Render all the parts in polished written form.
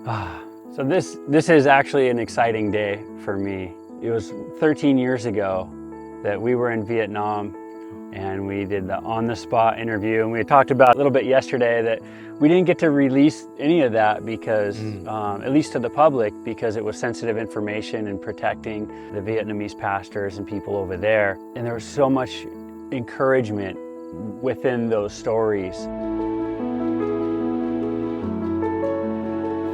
So this is actually an exciting day for me. It was 13 years ago that we were in Vietnam and we did the on-the-spot interview, and we had talked about a little bit yesterday that we didn't get to release any of that because, at least to the public, because it was sensitive information and protecting the Vietnamese pastors and people over there. And there was so much encouragement within those stories.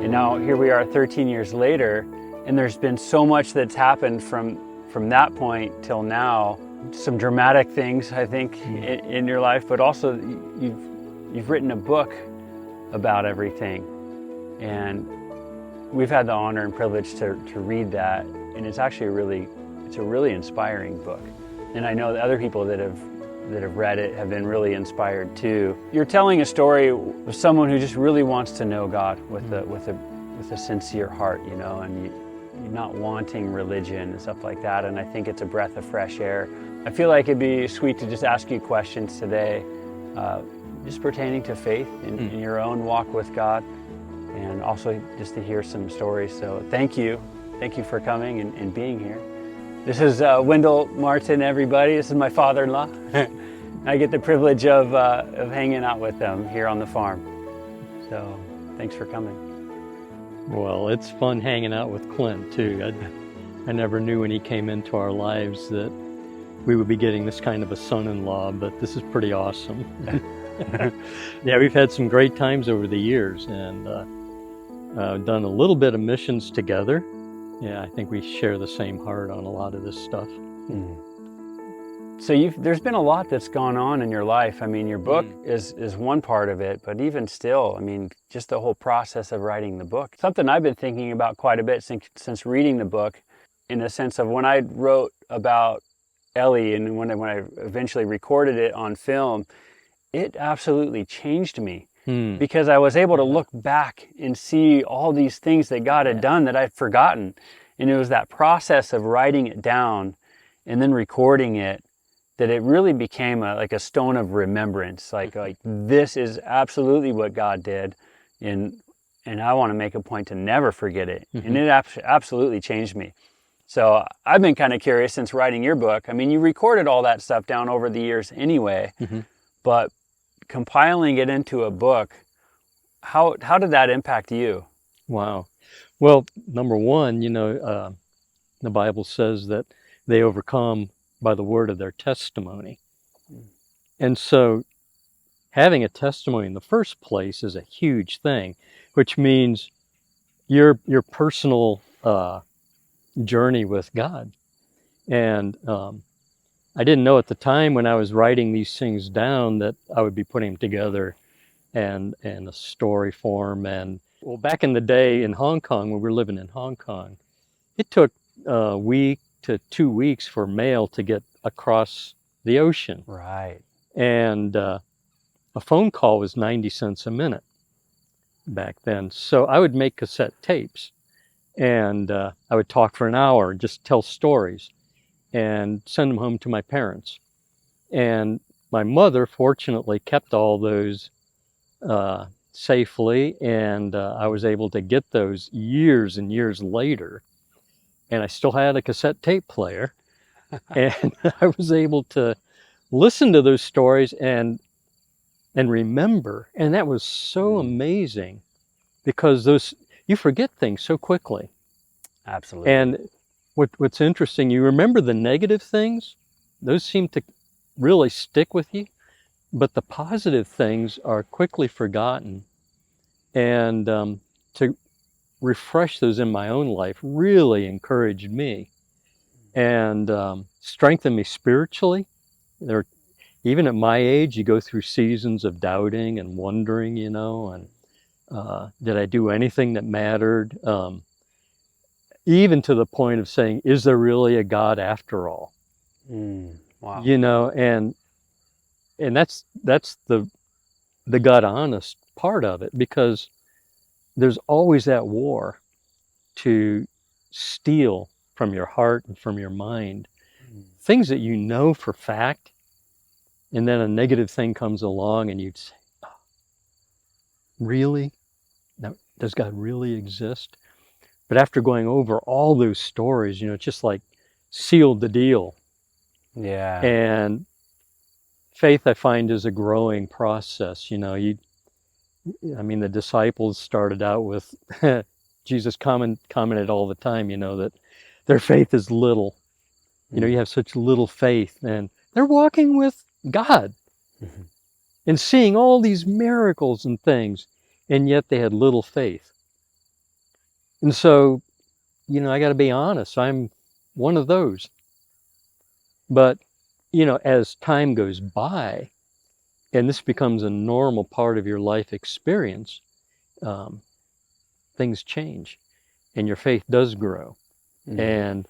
And now here we are 13 years later, and there's been so much that's happened from that point till now. Some dramatic things, I think, in your life, but also you've written a book about everything. And we've had the honor and privilege to read that, and it's actually a really inspiring book. And I know that other people that have read it have been really inspired too. You're telling a story of someone who just really wants to know God with a sincere heart, you know, and you're not wanting religion and stuff like that. And I think it's a breath of fresh air. I feel like it'd be sweet to just ask you questions today, just pertaining to faith in your own walk with God, and also just to hear some stories. So thank you for coming and being here. This is Wendell Martin, everybody. This is my father-in-law. I get the privilege of hanging out with them here on the farm. So thanks for coming. Well, it's fun hanging out with Clint too. I never knew when he came into our lives that we would be getting this kind of a son-in-law, but this is pretty awesome. Yeah, we've had some great times over the years, and done a little bit of missions together. Yeah, I think we share the same heart on a lot of this stuff. So there's been a lot that's gone on in your life. I mean, your book is one part of it, but even still, I mean, just the whole process of writing the book. Something I've been thinking about quite a bit since reading the book, in the sense of when I wrote about Ellie and when I eventually recorded it on film, it absolutely changed me. Because I was able to look back and see all these things that God had done that I'd forgotten. And it was that process of writing it down and then recording it that it really became like a stone of remembrance. Like this is absolutely what God did, and I want to make a point to never forget it. And it absolutely changed me. So I've been kind of curious since writing your book. I mean, you recorded all that stuff down over the years anyway, but compiling it into a book, how did that impact you? Wow. Well, number one, you know, the Bible says that they overcome by the word of their testimony. And so having a testimony in the first place is a huge thing, which means your personal journey with God. And I didn't know at the time when I was writing these things down that I would be putting them together and a story form. And well, back in the day in Hong Kong, when we were living in Hong Kong, it took a week to 2 weeks for mail to get across the ocean. Right. And a phone call was 90 cents a minute back then. So I would make cassette tapes, and I would talk for an hour and just tell stories and send them home to my parents. And my mother, fortunately, kept all those safely, and I was able to get those years and years later. And I still had a cassette tape player, and I was able to listen to those stories and remember. And that was so amazing, because you forget things so quickly. Absolutely. And what's interesting, you remember the negative things, those seem to really stick with you, but the positive things are quickly forgotten. And to refresh those in my own life really encouraged me and strengthened me spiritually. Even at my age, you go through seasons of doubting and wondering, you know, and did I do anything that mattered? Even to the point of saying, is there really a God after all? Wow. You know, and that's the God honest part of it, because there's always that war to steal from your heart and from your mind things that you know for fact, and then a negative thing comes along and you'd say, oh, really? Now, does God really exist? But after going over all those stories, it just like sealed the deal. Yeah. And faith, I find, is a growing process. The disciples started out with, Jesus commented all the time, that their faith is little. You have such little faith, and they're walking with God and seeing all these miracles and things, and yet they had little faith. And so, I got to be honest, I'm one of those. But, as time goes by, and this becomes a normal part of your life experience, things change, and your faith does grow. And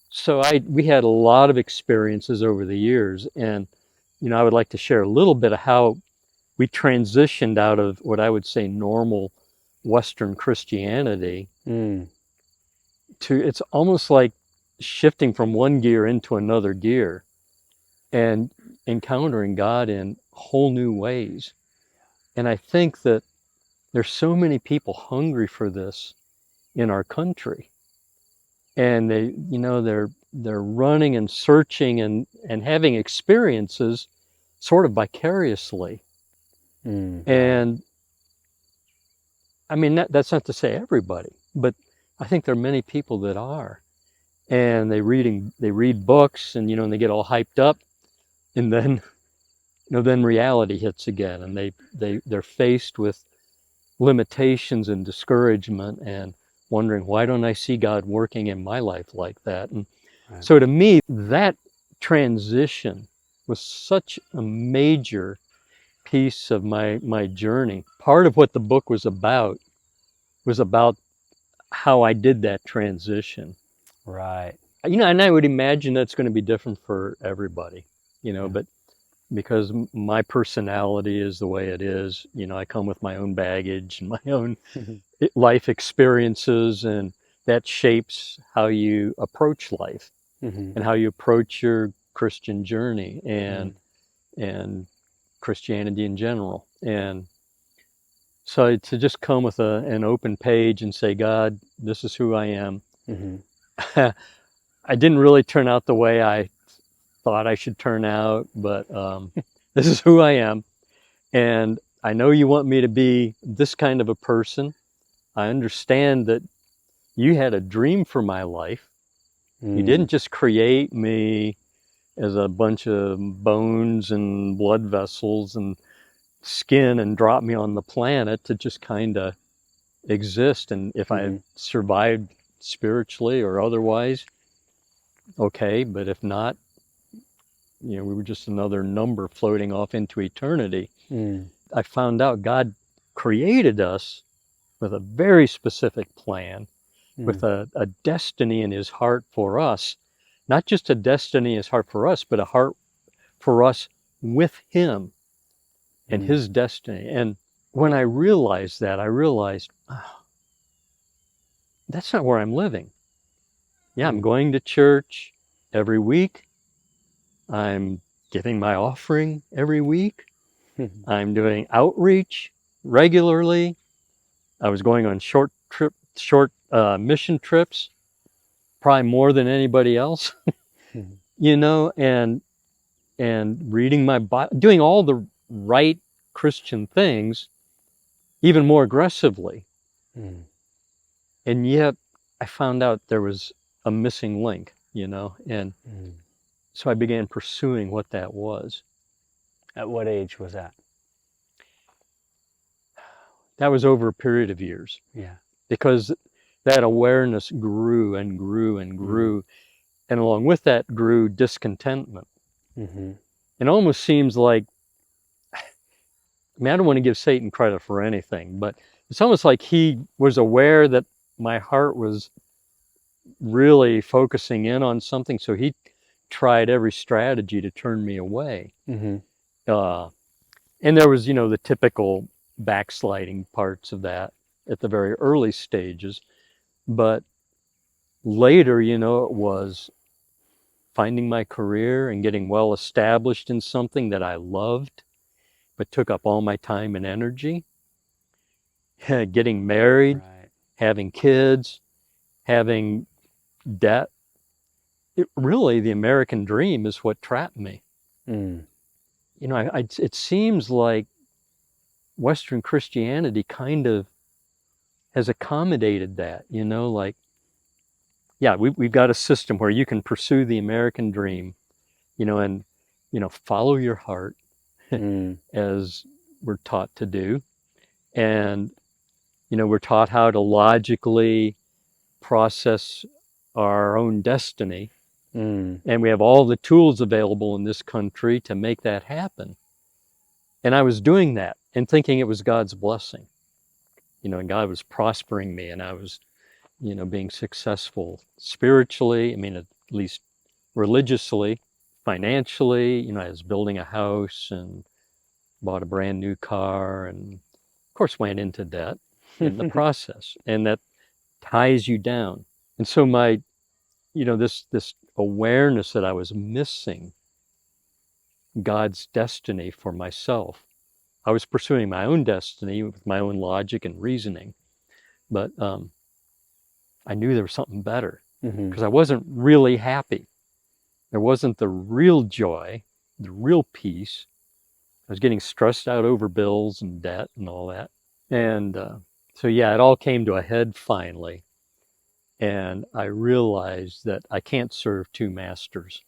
so we had a lot of experiences over the years, and I would like to share a little bit of how we transitioned out of what I would say normal Western Christianity to, it's almost like shifting from one gear into another gear and encountering God in whole new ways. And I think that there's so many people hungry for this in our country, and they're running and searching and having experiences sort of vicariously. And I mean, that's not to say everybody, but I think there are many people that are, and they read books, and and they get all hyped up, and then then reality hits again, and they're faced with limitations and discouragement and wondering, why don't I see God working in my life like that? And so to me, that transition was such a major piece of my journey. Part of what the book was about how I did that transition. Right. And I would imagine that's going to be different for everybody, but because my personality is the way it is, I come with my own baggage and my own life experiences, and that shapes how you approach life and how you approach your Christian journey and Christianity in general. And so to just come with an open page and say, God, this is who I am. I didn't really turn out the way I thought I should turn out, but this is who I am. And I know you want me to be this kind of a person. I understand that you had a dream for my life. You didn't just create me as a bunch of bones and blood vessels and skin and drop me on the planet to just kind of exist. And if I survived spiritually or otherwise, okay, but if not, we were just another number floating off into eternity. I found out God created us with a very specific plan, with a destiny in his heart for us. Not just a destiny in his heart for us, but a heart for us with him and his destiny. And when I realized that, I realized, oh, that's not where I'm living. Yeah, I'm going to church every week. I'm giving my offering every week. I'm doing outreach regularly. I was going on short mission trips, probably more than anybody else, and reading my Bible, doing all the right Christian things, even more aggressively. And yet I found out there was a missing link, and so I began pursuing what that was. At what age was that? That was over a period of years. Yeah. Because that awareness grew and grew and grew. And along with that grew discontentment. It almost seems like, I don't want to give Satan credit for anything, but it's almost like he was aware that my heart was really focusing in on something, so he tried every strategy to turn me away. And there was, the typical backsliding parts of that at the very early stages. But later, it was finding my career and getting well established in something that I loved, but took up all my time and energy. getting married, Right. having kids, having debt. Really, the American dream is what trapped me. Mm. You know, it seems like Western Christianity kind of has accommodated that, you know, like, yeah, we've got a system where you can pursue the American dream, you know, and, you know, follow your heart Mm. as we're taught to do. And, you know, we're taught how to logically process our own destiny. Mm. And we have all the tools available in this country to make that happen. And I was doing that and thinking it was God's blessing, you know, and God was prospering me and I was, you know, being successful spiritually, I mean, at least religiously, financially, you know, I was building a house and bought a brand new car and of course went into debt in the process. And that ties you down. And so my, you know, this awareness that I was missing God's destiny for myself. I was pursuing my own destiny with my own logic and reasoning, but I knew there was something better Mm-hmm. because I wasn't really happy. There wasn't the real joy, the real peace. I was getting stressed out over bills and debt and all that. And so, yeah, it all came to a head finally. And I realized that I can't serve two masters.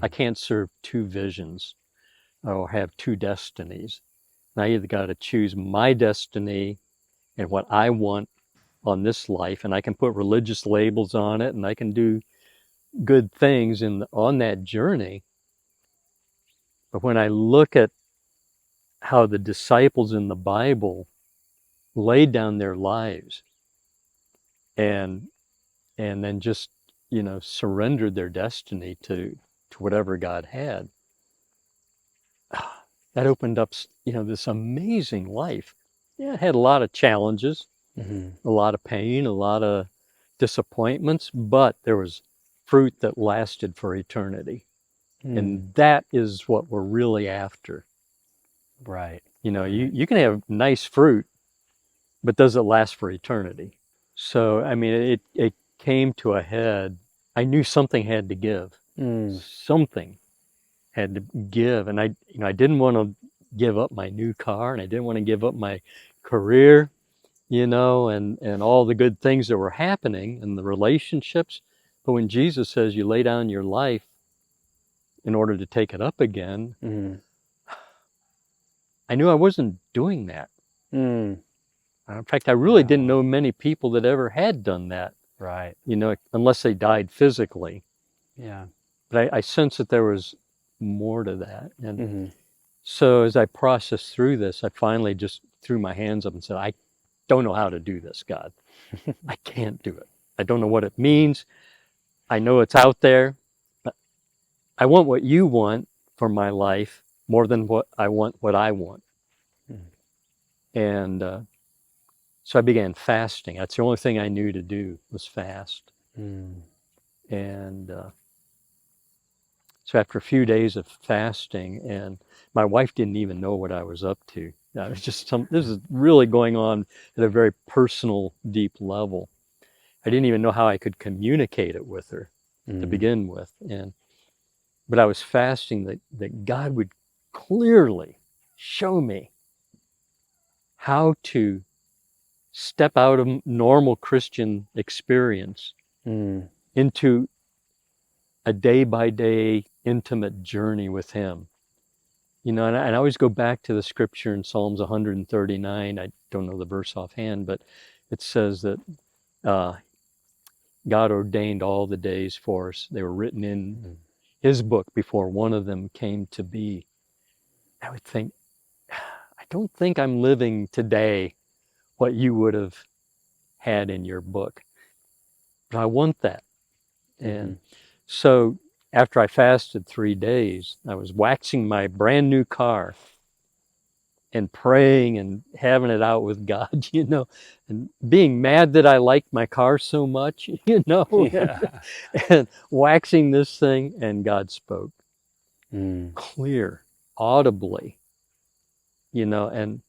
I can't serve two visions or have two destinies. And I either got to choose my destiny and what I want on this life, and I can put religious labels on it, and I can do good things on that journey. But when I look at how the disciples in the Bible laid down their lives and then just, you know, surrendered their destiny to whatever God had, that opened up, you know, this amazing life. Yeah, it had a lot of challenges, Mm-hmm. a lot of pain, a lot of disappointments, but there was fruit that lasted for eternity. And that is what we're really after. Right. You know, Right. you can have nice fruit, but does it last for eternity? So, I mean, it came to a head. I knew something had to give. Something had to give. And I didn't want to give up my new car and I didn't want to give up my career, you know, and all the good things that were happening and the relationships. But when Jesus says you lay down your life in order to take it up again, I knew I wasn't doing that. In fact, I really didn't know many people that ever had done that. Right. You know, unless they died physically. Yeah. But I sensed that there was more to that. And Mm-hmm. so as I processed through this, I finally just threw my hands up and said, I don't know how to do this, God. I can't do it. I don't know what it means. I know it's out there. But I want what you want for my life more than what I want. And so I began fasting. That's the only thing I knew to do was fast. And so after a few days of fasting, and my wife didn't even know what I was up to. It was just this is really going on at a very personal, deep level. I didn't even know how I could communicate it with her to begin with. But I was fasting that God would clearly show me how to step out of normal Christian experience into a day-by-day intimate journey with Him. You know, and I always go back to the scripture in Psalms 139. I don't know the verse offhand, but it says that God ordained all the days for us. They were written in His book before one of them came to be. I would think, I don't think I'm living today what you would have had in your book, but I want that. And so after I fasted 3 days, I was waxing my brand new car and praying and having it out with God, you know, and being mad that I liked my car so much, you know, Yeah. and waxing this thing, and God spoke clear, audibly, you know, and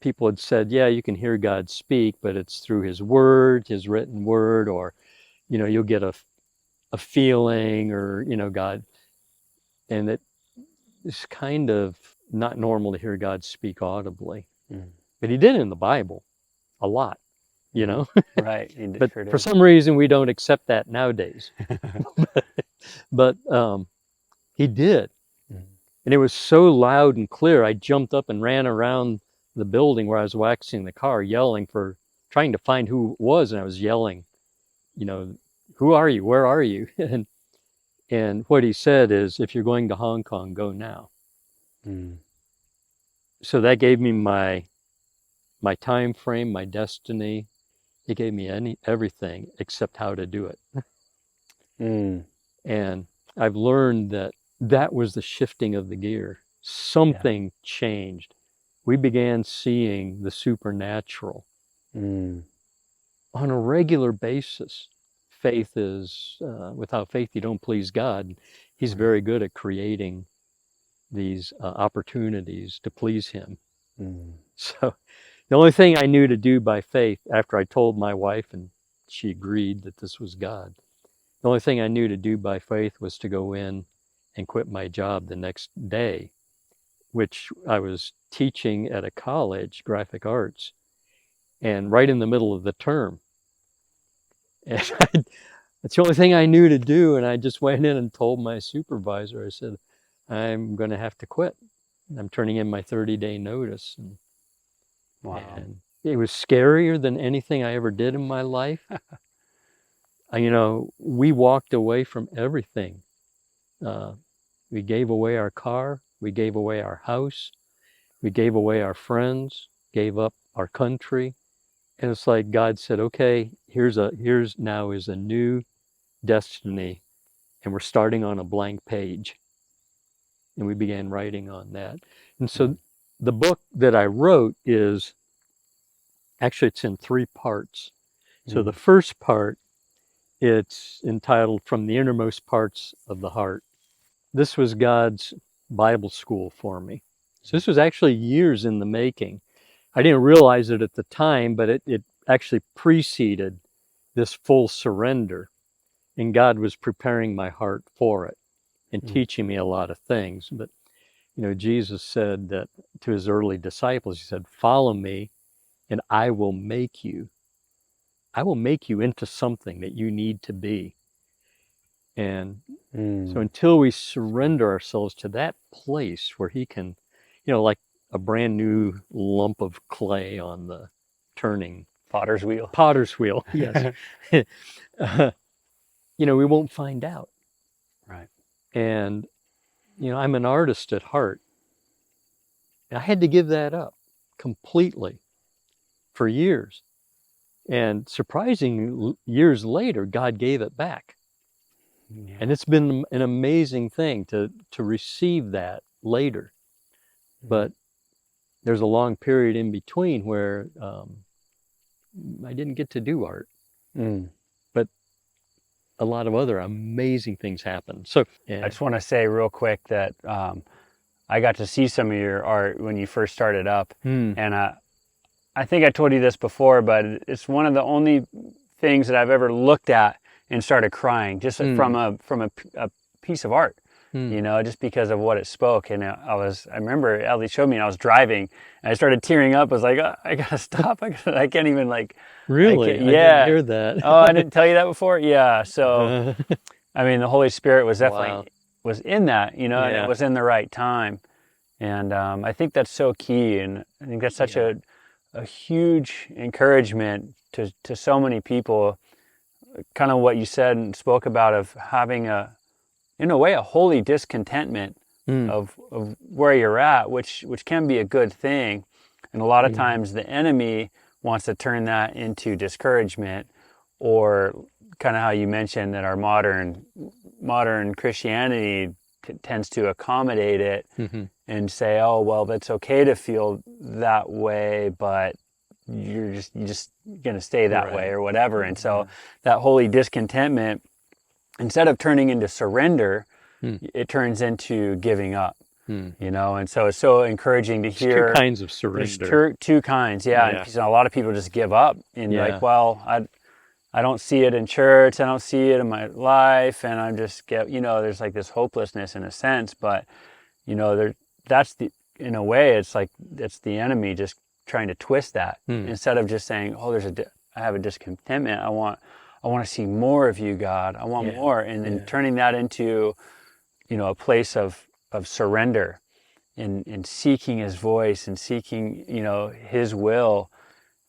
people had said, yeah, you can hear God speak, but it's through his word, his written word, or, you'll get a feeling, or, God. And it's kind of not normal to hear God speak audibly. But he did in the Bible a lot, Right. But Sure for did. some reason, we don't accept that nowadays. But he did. And it was so loud and clear, I jumped up and ran around the building where I was waxing the car, trying to find who it was. And I was yelling, who are you? Where are you? And what he said is, if you're going to Hong Kong, go now. So that gave me my time frame, my destiny. It gave me everything except how to do it. And I've learned that was the shifting of the gear. Something changed. We began seeing the supernatural on a regular basis. Faith is, without faith, you don't please God. He's very good at creating these opportunities to please him. So the only thing I knew to do by faith, after I told my wife and she agreed that this was God, the only thing I knew to do by faith was to go in and quit my job the next day, which I was teaching at a college, graphic arts, and right in the middle of the term. And that's the only thing I knew to do. And I just went in and told my supervisor, I said, I'm going to have to quit. I'm turning in my 30-day notice. Wow. And it was scarier than anything I ever did in my life. We walked away from everything. We gave away our car. We gave away our house. We gave away our friends, gave up our country. And it's like God said, okay, here's now is a new destiny. And we're starting on a blank page. And we began writing on that. And so the book that I wrote it's in 3 parts. So the first part, it's entitled From the Innermost Parts of the Heart. This was God's Bible school for me. So this was actually years in the making. I didn't realize it at the time, but it actually preceded this full surrender. And God was preparing my heart for it and teaching me a lot of things. But, Jesus said that to his early disciples, he said, follow me and I will make you into something that you need to be. And so until we surrender ourselves to that place where he can, like a brand new lump of clay on the turning Potter's wheel. Yes. We won't find out. Right. And, I'm an artist at heart. And I had to give that up completely for years. And surprisingly, years later, God gave it back. Yeah. And it's been an amazing thing to receive that later. But there's a long period in between where I didn't get to do art. But a lot of other amazing things happened. So I just want to say real quick that I got to see some of your art when you first started up. And I think I told you this before, but it's one of the only things that I've ever looked at and started crying, just from a piece of art, just because of what it spoke. And I remember Ellie showed me, and I was driving, and I started tearing up. I was like, oh, I gotta stop. I can't even Really? I didn't hear that. Oh, I didn't tell you that before? Yeah. So, I mean, the Holy Spirit was definitely was in that, and it was in the right time. And I think that's so key. And I think that's such a huge encouragement to so many people, kind of what you said and spoke about, of having in a way, a holy discontentment of where you're at, which can be a good thing. And a lot of times the enemy wants to turn that into discouragement, or kind of how you mentioned that our modern Christianity tends to accommodate it and say, oh, well, that's okay to feel that way, but you're just going to stay that way or whatever. And so that holy discontentment, instead of turning into surrender, it turns into giving up. you know, and so it's so encouraging to There's hear. two kinds of There's surrender. two kinds, yeah. Yeah. And a lot of people just give up and Yeah. like, well, I don't see it in church, I don't see it in my life, and I'm just you know, there's like this hopelessness in a sense, but you know, that's in a way, it's like it's the enemy just trying to twist that instead of just saying, oh, I have a discontentment. I want to see more of you, God. I want more, and then turning that into, you know, a place of surrender, and seeking His voice and seeking, you know, His will,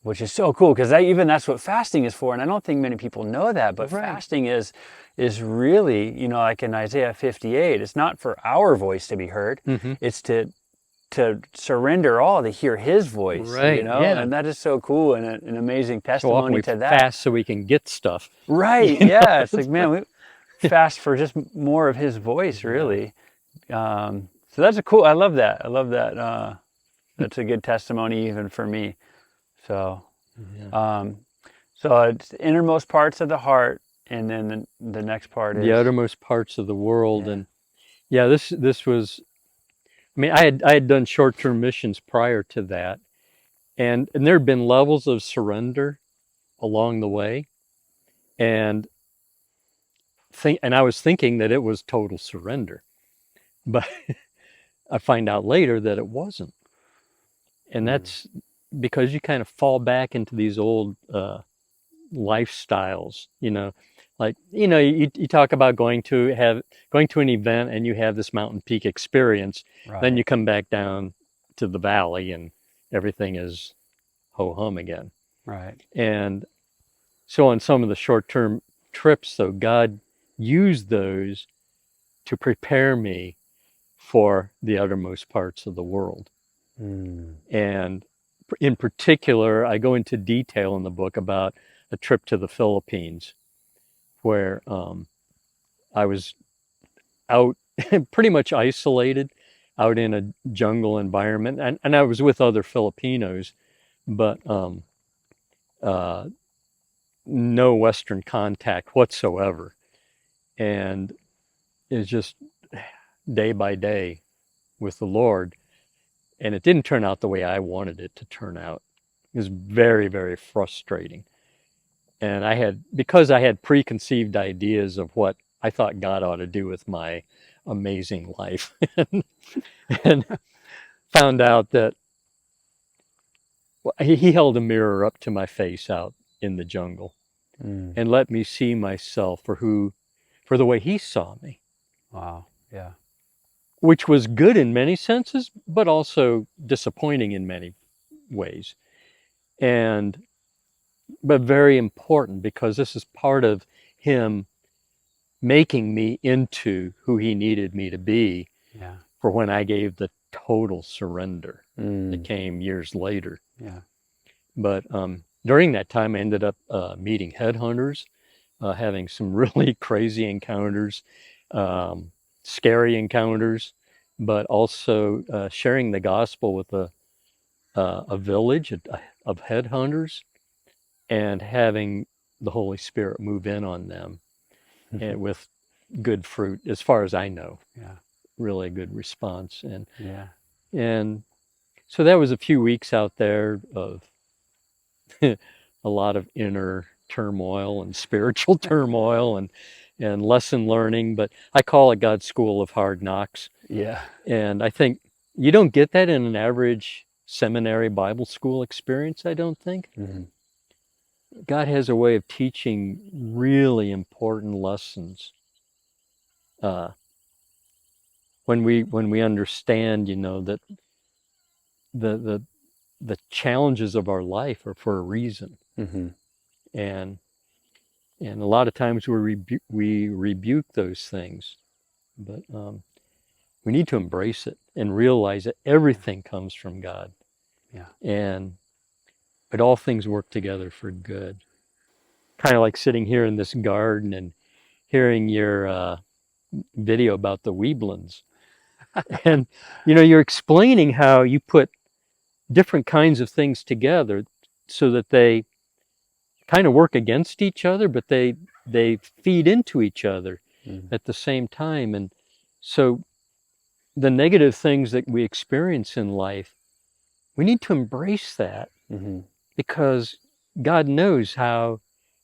which is so cool because that's what fasting is for. And I don't think many people know that, but fasting is really, you know, like in Isaiah 58, it's not for our voice to be heard. It's to surrender all, to hear His voice, you know, and that is so cool, and an amazing testimony so often we to that. fast so we can get stuff. Right? Yeah, it's like, man, we fast for just more of His voice, really. So that's cool. I love that. That's a good testimony even for me. So, so it's the innermost parts of the heart, and then the next part is the outermost parts of the world. And this was, I mean, I had done short-term missions prior to that, and there had been levels of surrender along the way, and I was thinking that it was total surrender, but I find out later that it wasn't, and that's because you kind of fall back into these old lifestyles, you know. Like, you know, you talk about going to an event and you have this mountain peak experience. Then you come back down to the valley and everything is ho-hum again. Right. And so on some of the short-term trips, though, God used those to prepare me for the uttermost parts of the world. And in particular, I go into detail in the book about a trip to the Philippines, where I was out pretty much isolated, out in a jungle environment, and I was with other Filipinos, but no Western contact whatsoever. And it's just day by day with the Lord. And it didn't turn out the way I wanted it to turn out. It was very, very frustrating. And because I had preconceived ideas of what I thought God ought to do with my amazing life, and found out that he held a mirror up to my face out in the jungle and let me see myself for the way he saw me. Wow. Yeah. Which was good in many senses, but also disappointing in many ways. But very important, because this is part of him making me into who he needed me to be for when I gave the total surrender that came years later. Yeah. But during that time, I ended up meeting headhunters, having some really crazy encounters, scary encounters, but also sharing the gospel with a village of headhunters, and having the Holy Spirit move in on them, and with good fruit, as far as I know. Yeah. Really good response. And So that was a few weeks out there of a lot of inner turmoil and spiritual turmoil and lesson learning, but I call it God's School of Hard Knocks. Yeah. And I think you don't get that in an average seminary Bible school experience, I don't think. God has a way of teaching really important lessons when we understand, you know, that the challenges of our life are for a reason. And a lot of times we rebuke those things, but we need to embrace it and realize that everything comes from God. But all things work together for good. Kind of like sitting here in this garden and hearing your video about the Weeblins. And, you know, you're explaining how you put different kinds of things together so that they kind of work against each other, but they feed into each other at the same time. And so the negative things that we experience in life, we need to embrace that because God knows how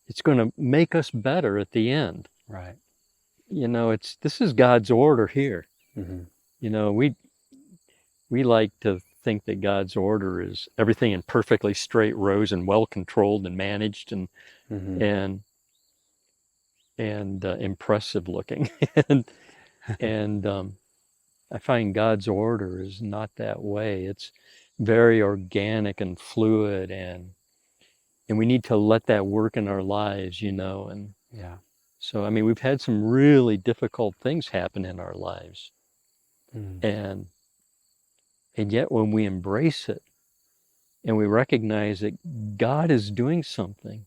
it's going to make us better at the end. Right. This is God's order here. Mm-hmm. We like to think that God's order is everything in perfectly straight rows and well controlled and managed and impressive looking. and I find God's order is not that way. It's very organic and fluid, and we need to let that work in our lives, and Yeah. so, I mean, we've had some really difficult things happen in our lives. And yet when we embrace it and we recognize that God is doing something,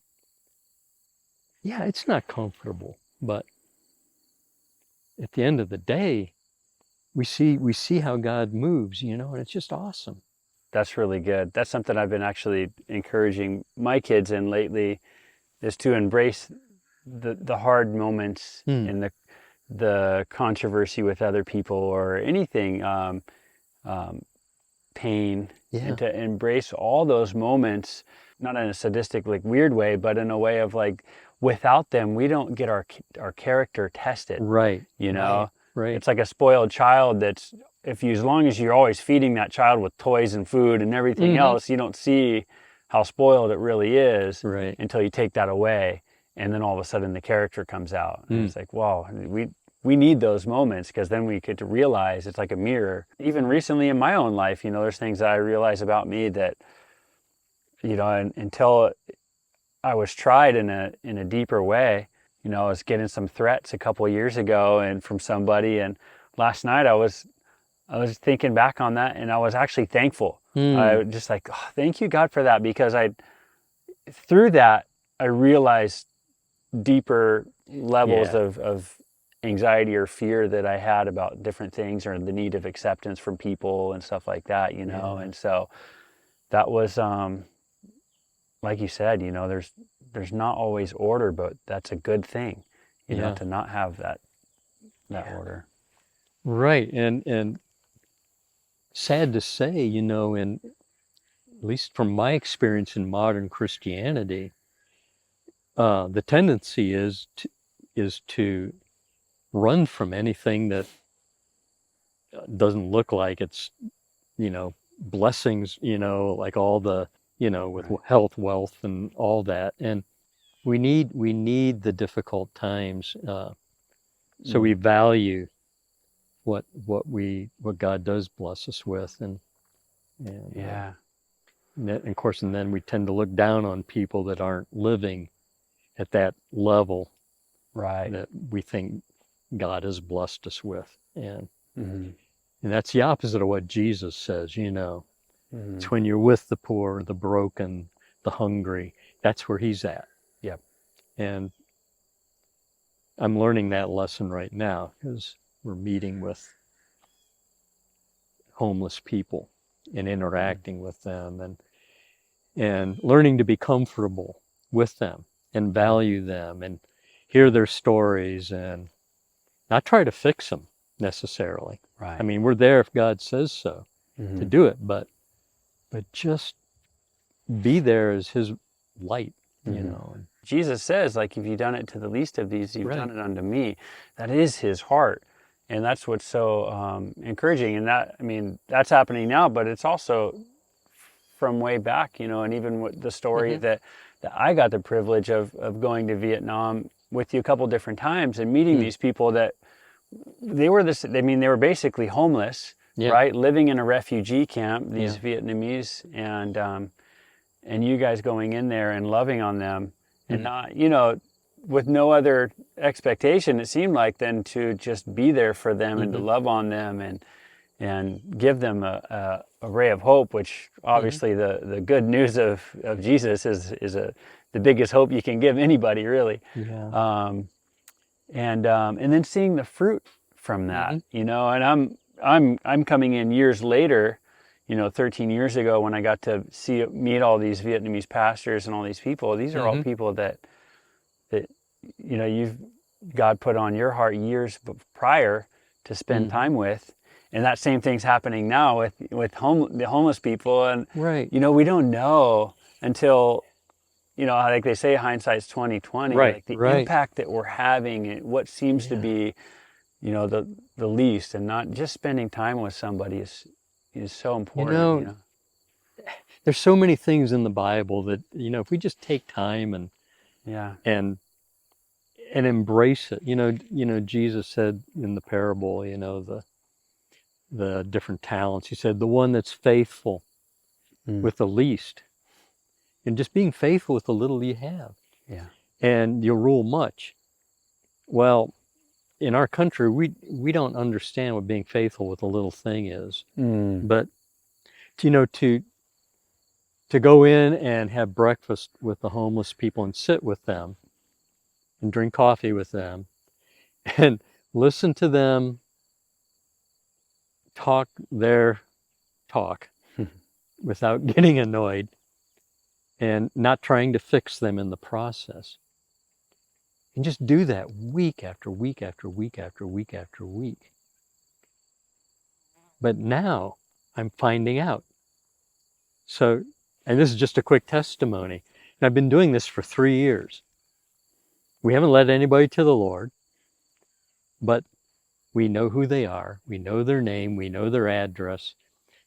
yeah, it's not comfortable, but at the end of the day, we see how God moves, and it's just awesome. That's really good. That's something I've been actually encouraging my kids in lately, is to embrace the hard moments and the controversy with other people or anything, pain, and to embrace all those moments, not in a sadistic, like weird way, but in a way of like, without them, we don't get our character tested. Right. Right. It's like a spoiled child that's, as long as you're always feeding that child with toys and food and everything else, you don't see how spoiled it really is until you take that away. And then all of a sudden the character comes out. And it's like, wow, we need those moments, because then we get to realize it's like a mirror. Even recently in my own life, there's things that I realize about me that, until I was tried in a deeper way. I was getting some threats a couple of years ago and from somebody, and last night I was thinking back on that, and I was actually thankful. I was just like, oh, thank you, God, for that, because through that I realized deeper levels of anxiety or fear that I had about different things, or the need of acceptance from people and stuff like that, and so that was like you said, there's not always order, but that's a good thing, to not have that order. Right. And sad to say, at least from my experience in modern Christianity, the tendency is to run from anything that doesn't look like it's, blessings, like all the, with health, wealth, and all that. And we need the difficult times, so we value what God does bless us with, and of course, and then we tend to look down on people that aren't living at that level, that we think God has blessed us with, and that's the opposite of what Jesus says. It's when you're with the poor, the broken, the hungry. That's where he's at. Yep. And I'm learning that lesson right now, because we're meeting with homeless people and interacting with them, and learning to be comfortable with them and value them and hear their stories and not try to fix them necessarily. Right. I mean, we're there if God says so to do it, but just be there as his light, Jesus says, like, if you've done it to the least of these, you've done it unto me. That is his heart. And that's what's so encouraging. And that's happening now, but it's also from way back, and even with the story that I got the privilege of going to Vietnam with you a couple different times and meeting these people that they were basically homeless, right? Living in a refugee camp, these Vietnamese, and you guys going in there and loving on them and not, with no other expectation, it seemed like, than to just be there for them and to love on them and give them a ray of hope, which obviously the good news of Jesus is the biggest hope you can give anybody, really. And then seeing the fruit from that, and I'm coming in years later, 13 years ago, when I got to meet all these Vietnamese pastors and all these people. These are all people that God put on your heart years prior to spend time with, And that same thing's happening now with the homeless people. And Right. we don't know until, like they say, hindsight's 20/20. Right. Like the Right. impact that we're having, and what seems to be, the least, and not just spending time with somebody is so important. There's so many things in the Bible that, if we just take time and Yeah. and embrace it. Jesus said in the parable, the different talents. He said, the one that's faithful with the least, and just being faithful with the little you have, Yeah. and you'll rule much. Well, in our country, we don't understand what being faithful with a little thing is. But to go in and have breakfast with the homeless people and sit with them and drink coffee with them and listen to them talk their talk without getting annoyed and not trying to fix them in the process. And just do that week after week after week after week after week. But now I'm finding out. So, and this is just a quick testimony. And I've been doing this for 3 years. We haven't led anybody to the Lord, but we know who they are. We know their name. We know their address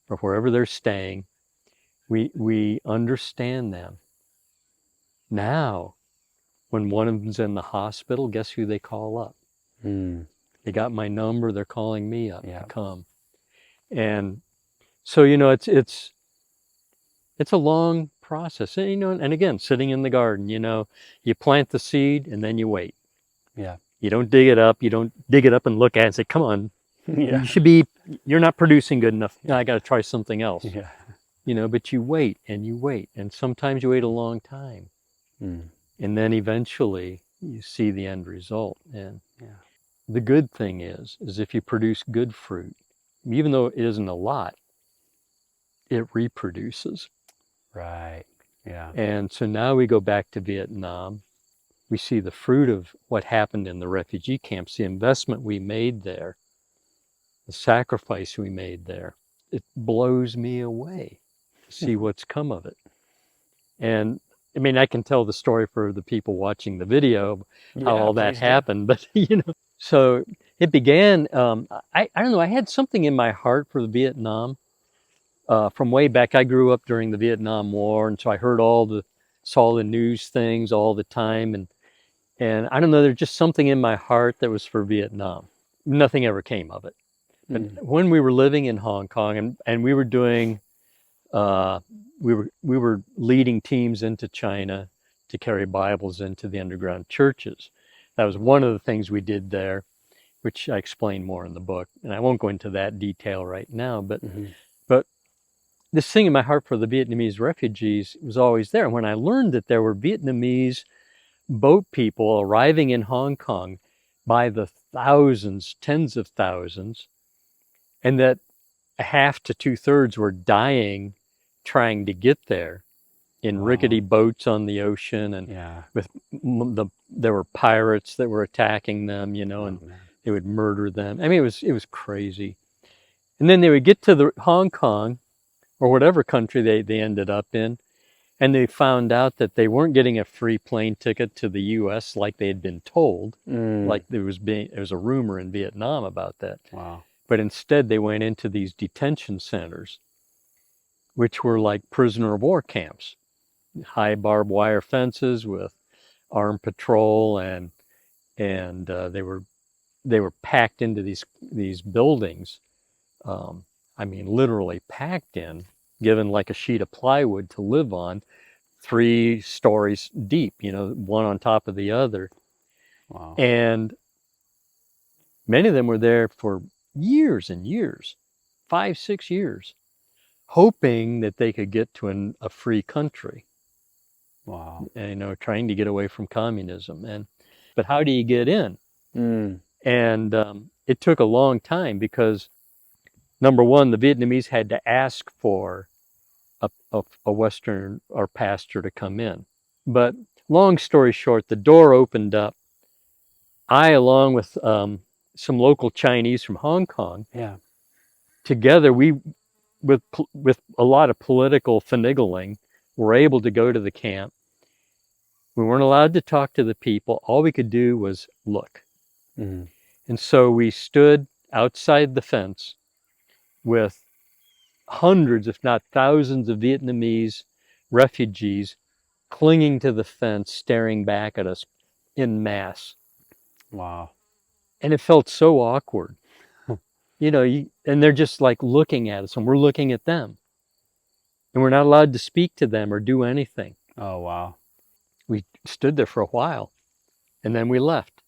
or wherever they're staying. We understand them. Now, when one of them's in the hospital, guess who they call up? They got my number. They're calling me up to come. And so, it's a long process. And, and again, sitting in the garden, you plant the seed and then you wait. Yeah. You don't dig it up. You don't dig it up and look at it and say, come on, Yeah. you're not producing good enough. I got to try something else. Yeah. But you wait and you wait. And sometimes you wait a long time. And then eventually you see the end result. And the good thing is if you produce good fruit, even though it isn't a lot, it reproduces. Right. Yeah. And so now we go back to Vietnam. We see the fruit of what happened in the refugee camps, the investment we made there, the sacrifice we made there. It blows me away to see what's come of it. And I mean, I can tell the story for the people watching the video, how all that happened, but so it began, I don't know, I had something in my heart for the Vietnam. From way back, I grew up during the Vietnam War, and so I saw the news things all the time, and I don't know, there's just something in my heart that was for Vietnam. Nothing ever came of it. But when we were living in Hong Kong, and we were doing, we were leading teams into China to carry Bibles into the underground churches. That was one of the things we did there, which I explain more in the book, and I won't go into that detail right now, but this thing in my heart for the Vietnamese refugees was always there. And when I learned that there were Vietnamese boat people arriving in Hong Kong by the thousands, tens of thousands, and that half to 2/3 were dying trying to get there in rickety boats on the ocean, and there were pirates that were attacking them, and they would murder them. I mean, it was crazy. And then they would get to the Hong Kong, or whatever country they ended up in, and they found out that they weren't getting a free plane ticket to the U.S. like they had been told. Like there was a rumor in Vietnam about that. Wow. But instead they went into these detention centers, which were like prisoner of war camps, high barbed wire fences with armed patrol, and they were packed into these buildings. I mean, literally packed in, given like a sheet of plywood to live on, 3 stories deep, one on top of the other. Wow. And many of them were there for years and years, 5, 6 years, hoping that they could get to a free country. Wow. And, trying to get away from communism. But how do you get in? And it took a long time because, number one, the Vietnamese had to ask for a Western or pastor to come in. But long story short, the door opened up. I, along with some local Chinese from Hong Kong, together, with a lot of political finagling, were able to go to the camp. We weren't allowed to talk to the people. All we could do was look. Mm. And so we stood outside the fence with hundreds, if not thousands, of Vietnamese refugees clinging to the fence, staring back at us en masse. Wow. And it felt so awkward. And they're just like looking at us, and we're looking at them. And we're not allowed to speak to them or do anything. Oh, wow. We stood there for a while, and then we left.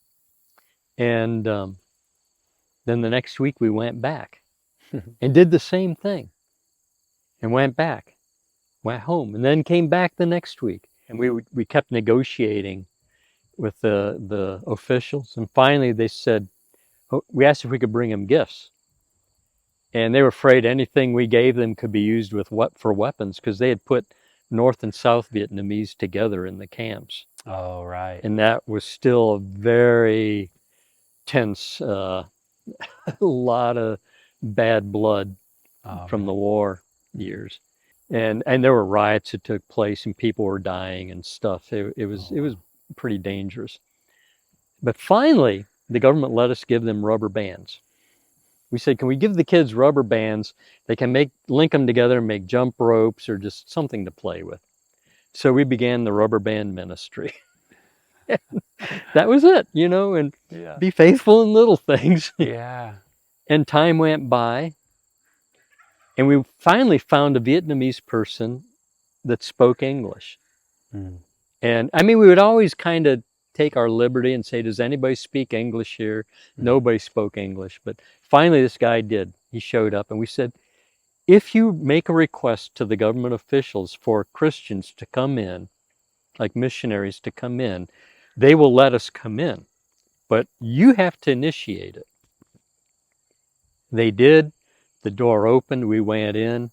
And then the next week we went back and did the same thing, and went back, went home, and then came back the next week. And we kept negotiating with the officials, and finally they said, we asked if we could bring them gifts. And they were afraid anything we gave them could be used for weapons, because they had put North and South Vietnamese together in the camps. Oh, right. And that was still a very tense, a lot of bad blood from the war years. And there were riots that took place, and people were dying and stuff. It was pretty dangerous. But finally, the government let us give them rubber bands. We said, can we give the kids rubber bands? They can link them together and make jump ropes or just something to play with. So we began the rubber band ministry. That was it, and be faithful in little things. Yeah. And time went by, and we finally found a Vietnamese person that spoke English. Mm. And I mean, we would always kind of take our liberty and say, does anybody speak English here? Nobody spoke English, but finally this guy did. He showed up, and we said, if you make a request to the government officials for Christians to come in, like missionaries to come in, they will let us come in, but you have to initiate it. They did. The door opened, we went in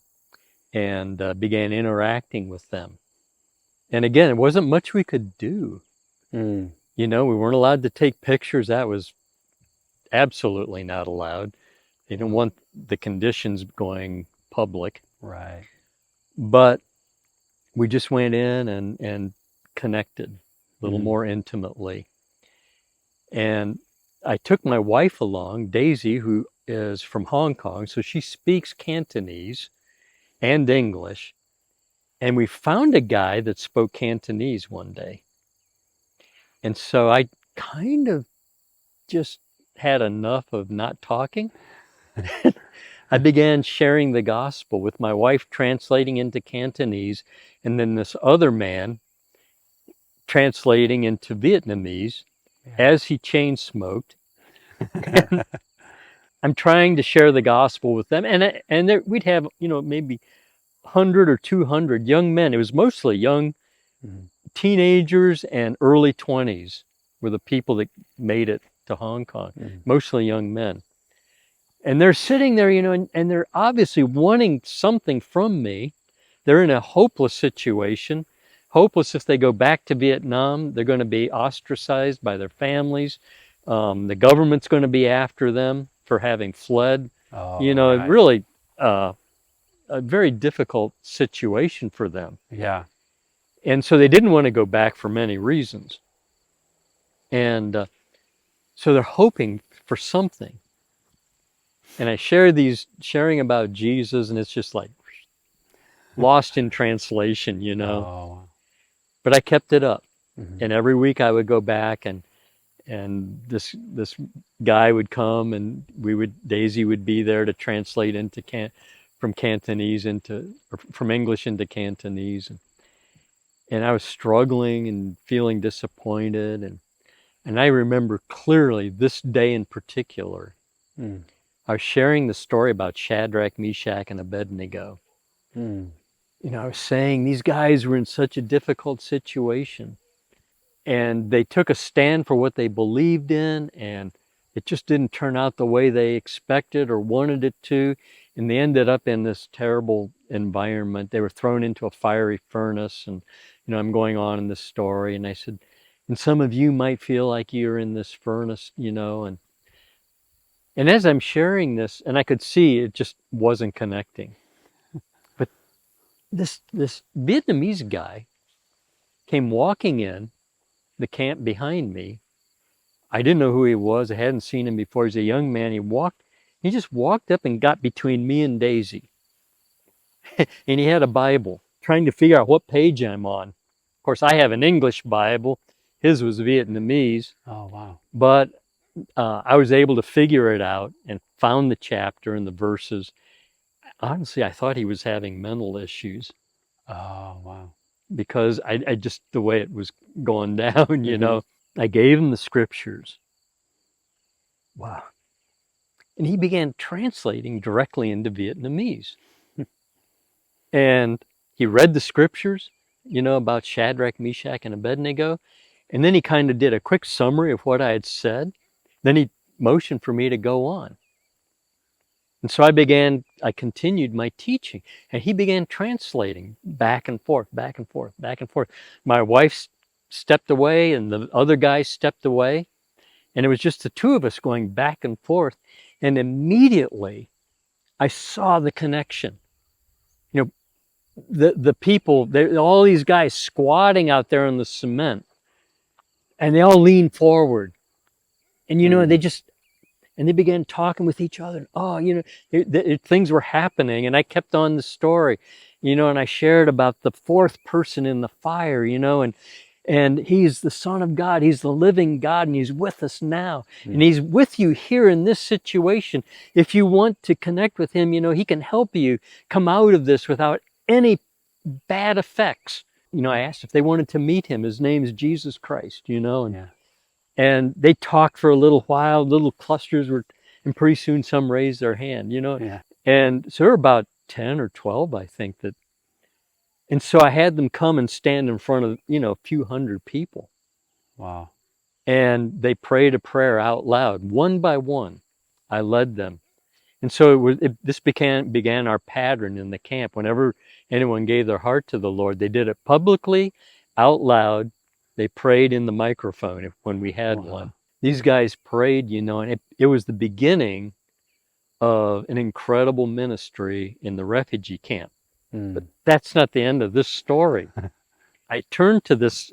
and began interacting with them. And again, it wasn't much we could do. Mm. We weren't allowed to take pictures. That was absolutely not allowed. They didn't want the conditions going public. Right. But we just went in and connected a little more intimately. And I took my wife along, Daisy, who is from Hong Kong, so she speaks Cantonese and English. And we found a guy that spoke Cantonese one day. And so I kind of just had enough of not talking. I began sharing the gospel with my wife, translating into Cantonese, and then this other man translating into Vietnamese as he chain smoked. I'm trying to share the gospel with them, and there, we'd have maybe 100 or 200 young men. It was mostly young teenagers and early 20s were the people that made it to Hong Kong, mostly young men. And they're sitting there, and they're obviously wanting something from me. They're in a hopeless situation. Hopeless if they go back to Vietnam, they're going to be ostracized by their families. The government's going to be after them for having fled. Right. Really a very difficult situation for them. Yeah. And so they didn't want to go back for many reasons. And so they're hoping for something. And I sharing about Jesus, and it's just like lost in translation, Oh. But I kept it up. And every week I would go back, and this guy would come, and Daisy would be there to translate from Cantonese from English into Cantonese. And I was struggling and feeling disappointed. And I remember clearly this day in particular. I was sharing the story about Shadrach, Meshach, and Abednego. I was saying these guys were in such a difficult situation, and they took a stand for what they believed in, and it just didn't turn out the way they expected or wanted it to. And they ended up in this terrible environment. They were thrown into a fiery furnace, and I'm going on in this story, and I said, and some of you might feel like you're in this furnace, and And as I'm sharing this, and I could see it just wasn't connecting. But this Vietnamese guy came walking in the camp behind me. I didn't know who he was. I hadn't seen him before. He's a young man. He just walked up and got between me and Daisy. And he had a Bible, trying to figure out what page I'm on. Of course, I have an English Bible. His was Vietnamese. Oh, wow. But I was able to figure it out and found the chapter and the verses. Honestly, I thought he was having mental issues Oh, wow. because I just, the way it was going down, you Mhm. know. I gave him the scriptures. Wow. And he began translating directly into Vietnamese. And he read the scriptures, you know, about Shadrach, Meshach, and Abednego. And then he kind of did a quick summary of what I had said. Then he motioned for me to go on. And so I continued my teaching, and he began translating back and forth, back and forth, back and forth. My wife stepped away and the other guy stepped away, and it was just the two of us going back and forth. And immediately I saw the connection. You know, the people, all these guys squatting out there on the cement, and they all leaned forward. And, you know, they began talking with each other. Oh, you know, things were happening, and I kept on the story, you know, and I shared about the fourth person in the fire, you know, and he's the Son of God. He's the living God, and he's with us now. And he's with you here in this situation. If you want to connect with him, you know, he can help you come out of this without any bad effects. You know, I asked if they wanted to meet him. His name is Jesus Christ, you know, and they talked for a little while, little clusters were, and pretty soon some raised their hand, you know. Yeah. And so there were about 10 or 12, I think, that, and so I had them come and stand in front of, you know, a few hundred people. Wow. And they prayed a prayer out loud, one by one. I led them. And so this began our pattern in the camp. Whenever anyone gave their heart to the Lord, they did it publicly, out loud. They prayed in the microphone when we had one. These guys prayed, you know, and it was the beginning of an incredible ministry in the refugee camp. But that's not the end of this story. I turned to this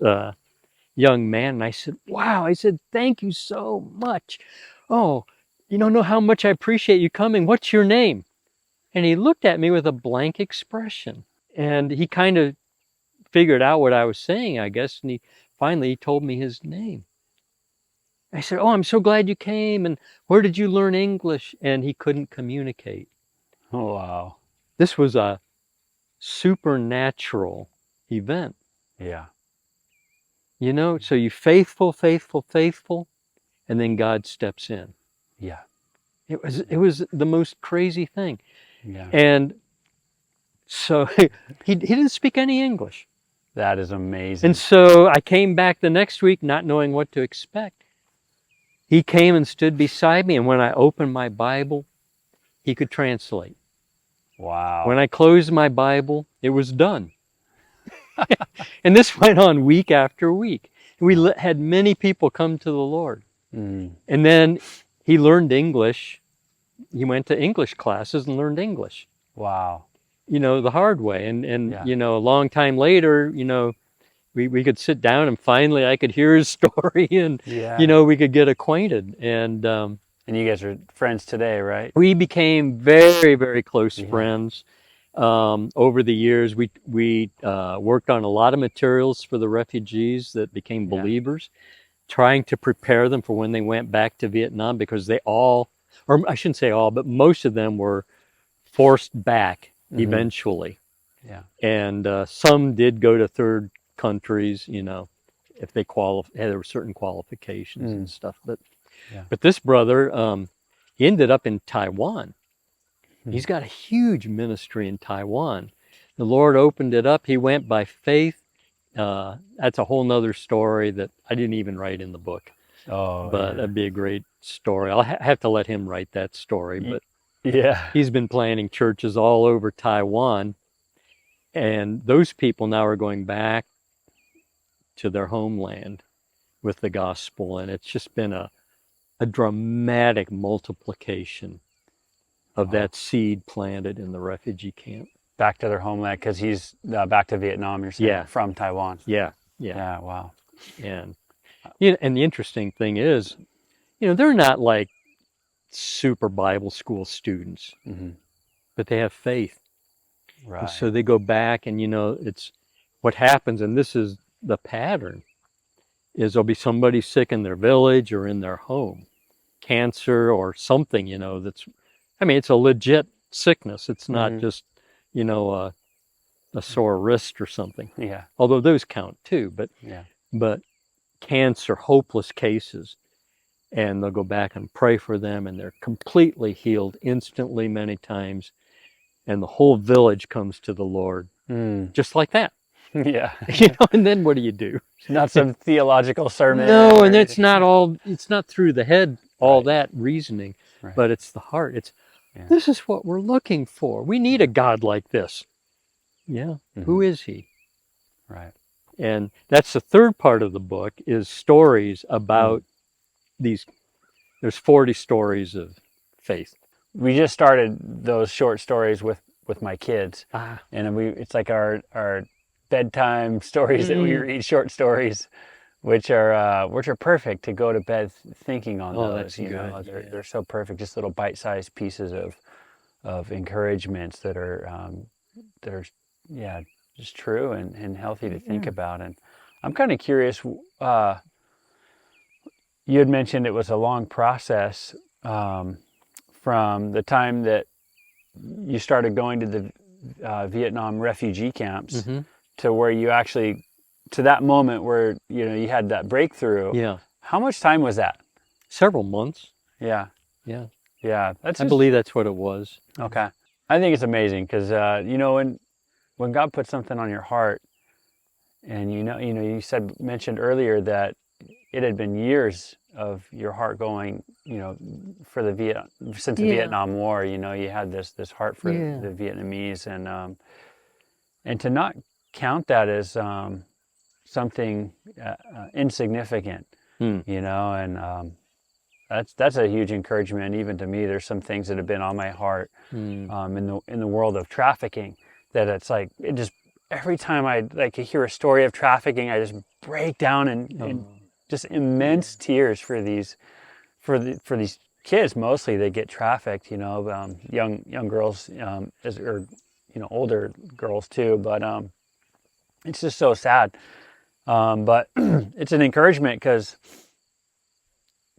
young man and I said, wow, I said, thank you so much. Oh, you don't know how much I appreciate you coming. What's your name? And he looked at me with a blank expression. And he kind of figured out what I was saying, I guess. And he finally told me his name. I said, oh, I'm so glad you came. And where did you learn English? And he couldn't communicate. Oh, wow. This was a supernatural event. Yeah. You know, so you faithful, faithful, faithful, and then God steps in. Yeah. It was the most crazy thing. Yeah. And so he didn't speak any English. That is amazing. And so I came back the next week not knowing what to expect. He came and stood beside me, and when I opened my Bible, he could translate. Wow. When I closed my Bible, it was done. And this went on week after week. We had many people come to the Lord. And then he learned English. He went to English classes and learned English. Wow. You know, the hard way. And you know, a long time later, you know, we could sit down and finally I could hear his story and, you know, we could get acquainted. And you guys are friends today, right? we became very, very close friends. Over the years, we worked on a lot of materials for the refugees that became believers, trying to prepare them for when they went back to Vietnam, because they all, or I shouldn't say all, but most of them were forced back eventually. Yeah. And some did go to third countries, you know, if they there were certain qualifications and stuff. But this brother, he ended up in Taiwan. He's got a huge ministry in Taiwan. The Lord opened it up. He went by faith. That's a whole nother story that I didn't even write in the book. But that'd be a great story. I'll have to let him write that story. But he's been planting churches all over Taiwan. And those people now are going back to their homeland with the gospel. And it's just been a a dramatic multiplication of Wow. that seed planted in the refugee camp. Back to their homeland, because he's back to Vietnam, you're saying, Yeah. from Taiwan. Yeah. Yeah, wow. And and the interesting thing is, they're not like super Bible school students, Mm-hmm. but they have faith. Right. And so they go back, and it's what happens, and this is the pattern, is there'll be somebody sick in their village or in their home, cancer or something, it's a legit sickness. It's not Mhm. just, a sore wrist or something. Yeah, Although those count too, yeah. but cancer, hopeless cases, and they'll go back and pray for them, and they're completely healed instantly many times, and the whole village comes to the Lord Mm. just like that. Yeah. And then what do you do? Not some theological sermon. No, and or- it's not through the head, all Right. that reasoning, Right. but it's the heart. Yeah. This is what we're looking for. We need a God like this. Yeah. Mhm. Who is he? Right. And that's the third part of the book, is stories about these. There's 40 stories of faith. We just started those short stories with my kids, Ah. and it's like our bedtime stories that we read, short stories, which are perfect to go to bed thinking on Oh, those. that's good, yeah. They're so perfect, just little bite-sized pieces of encouragements that are yeah, just true and healthy to think about. And I'm kind of curious. You had mentioned it was a long process from the time that you started going to the Vietnam refugee camps Mhm. to where you actually, to that moment where you had that breakthrough. Yeah. How much time was that? Several months. Yeah, Yeah. yeah. That's I believe that's what it was. okay. I think it's amazing because when God puts something on your heart, and you mentioned earlier that it had been years of your heart going, for since the Yeah. Vietnam War, you had this heart for Yeah. the Vietnamese, and to not count that as something insignificant, Hmm. and that's a huge encouragement even to me. There's some things that have been on my heart Hmm. in the world of trafficking, that it's like it just every time I hear a story of trafficking, I just break down and just immense tears for these kids. Mostly they get trafficked, young girls, or older girls too. But it's just so sad. But it's an encouragement because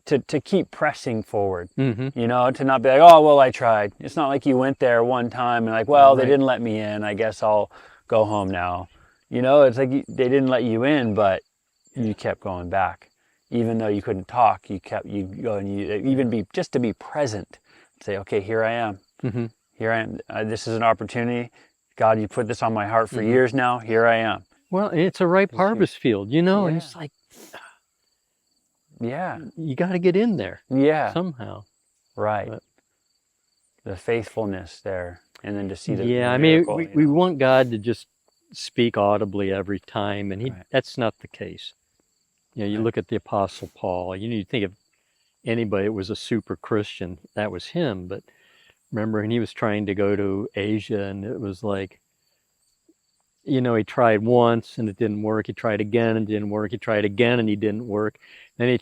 to keep pressing forward, Mhm. to not be like, oh well, I tried. It's not like you went there one time and like, well, they Right. didn't let me in, I guess I'll go home now. It's like they didn't let you in, but you kept going back. Even though you couldn't talk, you go, and you even be just to be present. Say, okay, here I am. Mhm. Here I am. This is an opportunity. God, you put this on my heart for Mhm. years now. Here I am. Well, and it's a ripe harvest field, and Yeah. it's like, Yeah. you got to get in there Yeah. somehow. Right. But- The faithfulness there, and then to see the Yeah, I mean, miracle, we want God to just speak audibly every time, and Right. that's not the case. You Right. look at the Apostle Paul. You think of anybody that was a super Christian, that was him. But remember, and he was trying to go to Asia, and it was like, he tried once and it didn't work. He tried again and it didn't work. He tried again and he didn't work. Then he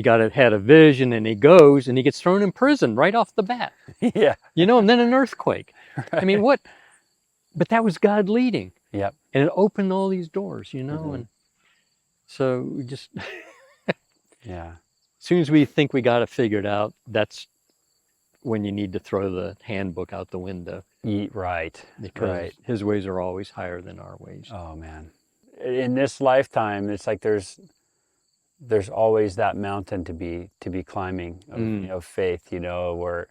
had a vision, and he goes and he gets thrown in prison right off the bat. Yeah. And then an earthquake. Right. I mean, what? But that was God leading. Yep. And it opened all these doors, Mhm. and so we just, Yeah. as soon as we think we got it figured out, that's when you need to throw the handbook out the window, Right. because Right. his ways are always higher than our ways. Oh man. In this lifetime, it's like there's always that mountain to be climbing of faith, where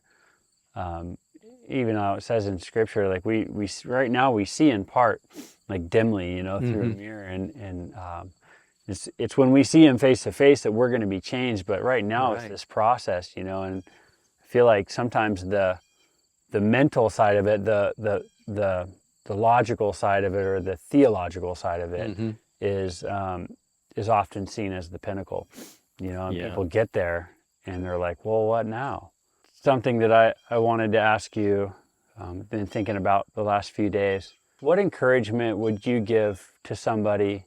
even though it says in scripture, like we right now we see in part, like dimly, through a mirror, and it's when we see him face to face that we're going to be changed. But right now it's Right. this process, and I feel like sometimes the mental side of it, the logical side of it, or the theological side of it, Mhm. is often seen as the pinnacle. and Yeah. people get there and they're like, well, what now? Something that I wanted to ask you, been thinking about the last few days. What encouragement would you give to somebody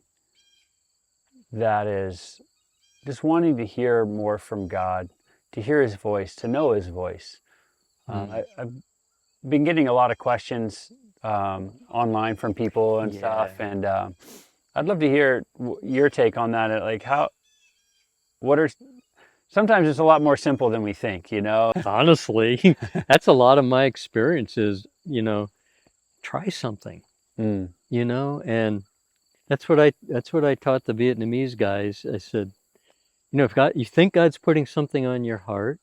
that is just wanting to hear more from God, to hear his voice, to know his voice? I've been getting a lot of questions online from people and stuff, and I'd love to hear your take on that. Like, sometimes it's a lot more simple than we think, Honestly, that's a lot of my experiences, try something, Mm. and that's what I taught the Vietnamese guys. I said, if you think God's putting something on your heart,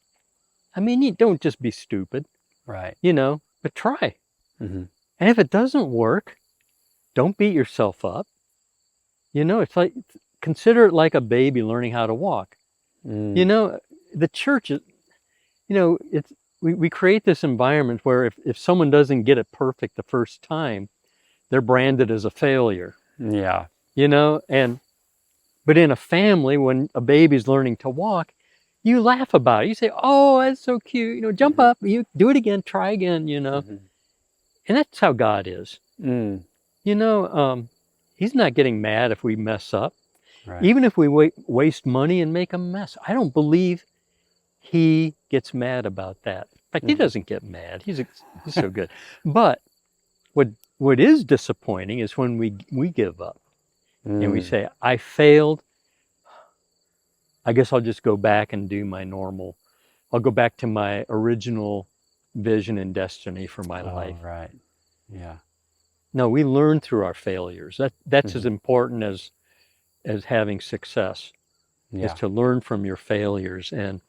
I mean, you don't just be stupid, Right. but try. Mm-hmm. And if it doesn't work, don't beat yourself up. It's like, consider it like a baby learning how to walk. The church is, we create this environment where if someone doesn't get it perfect the first time, they're branded as a failure. Yeah. But in a family, when a baby's learning to walk, you laugh about it. You say, "Oh, that's so cute. Jump Mm-hmm. up. You do it again. Try again." Mm-hmm. And that's how God is. Mm. He's not getting mad if we mess up, Right. even if we waste money and make a mess. I don't believe he gets mad about that. In fact, he doesn't get mad. He's so good. But what is disappointing is when we give up and we say, "I failed. I guess I'll just go back and do my normal. I'll go back to my original vision and destiny for my life." Right. Yeah. No, we learn through our failures. That's as important as having success, is to learn from your failures. And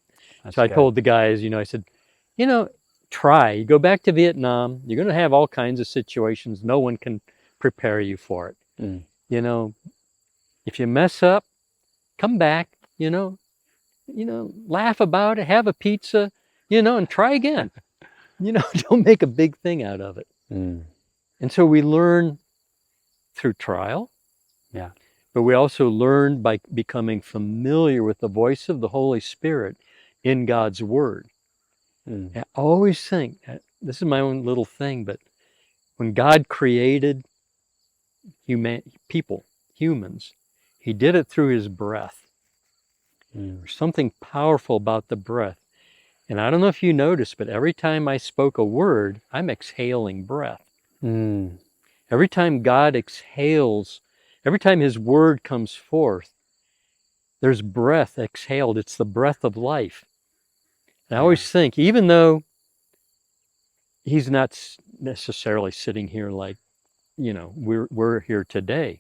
That's so I good. told the guys, I said, try. You go back to Vietnam, you're going to have all kinds of situations. No one can prepare you for it. Mm. If you mess up, come back, laugh about it, have a pizza, and try again. Don't make a big thing out of it. Mm. And so we learn through trial. Yeah. But we also learn by becoming familiar with the voice of the Holy Spirit in God's Word. Mm. I always think, this is my own little thing, but when God created humans, he did it through his breath. There's something powerful about the breath. And I don't know if you noticed, but every time I spoke a word, I'm exhaling breath. Mm. Every time God exhales, every time his word comes forth, there's breath exhaled. It's the breath of life. And I always think, even though he's not necessarily sitting here like, we're here today,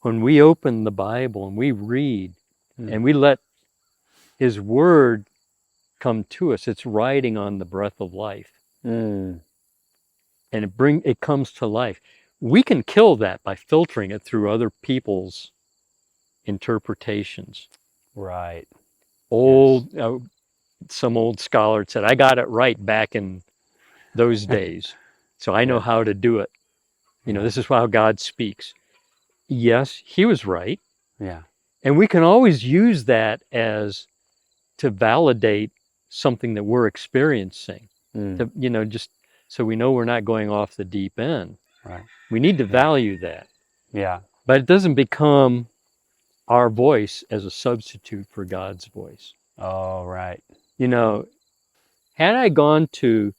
when we open the Bible and we read and we let his word come to us, it's riding on the breath of life. And it comes to life. We can kill that by filtering it through other people's interpretations. Right. Some old scholar said, "I got it right back in those days, so I know how to do it. This is how God speaks." Yes, he was right. Yeah. And we can always use that as to validate something that we're experiencing, just so we know we're not going off the deep end. Right. We need to value that. Yeah. But it doesn't become our voice as a substitute for God's voice. Oh, right. Had I gone to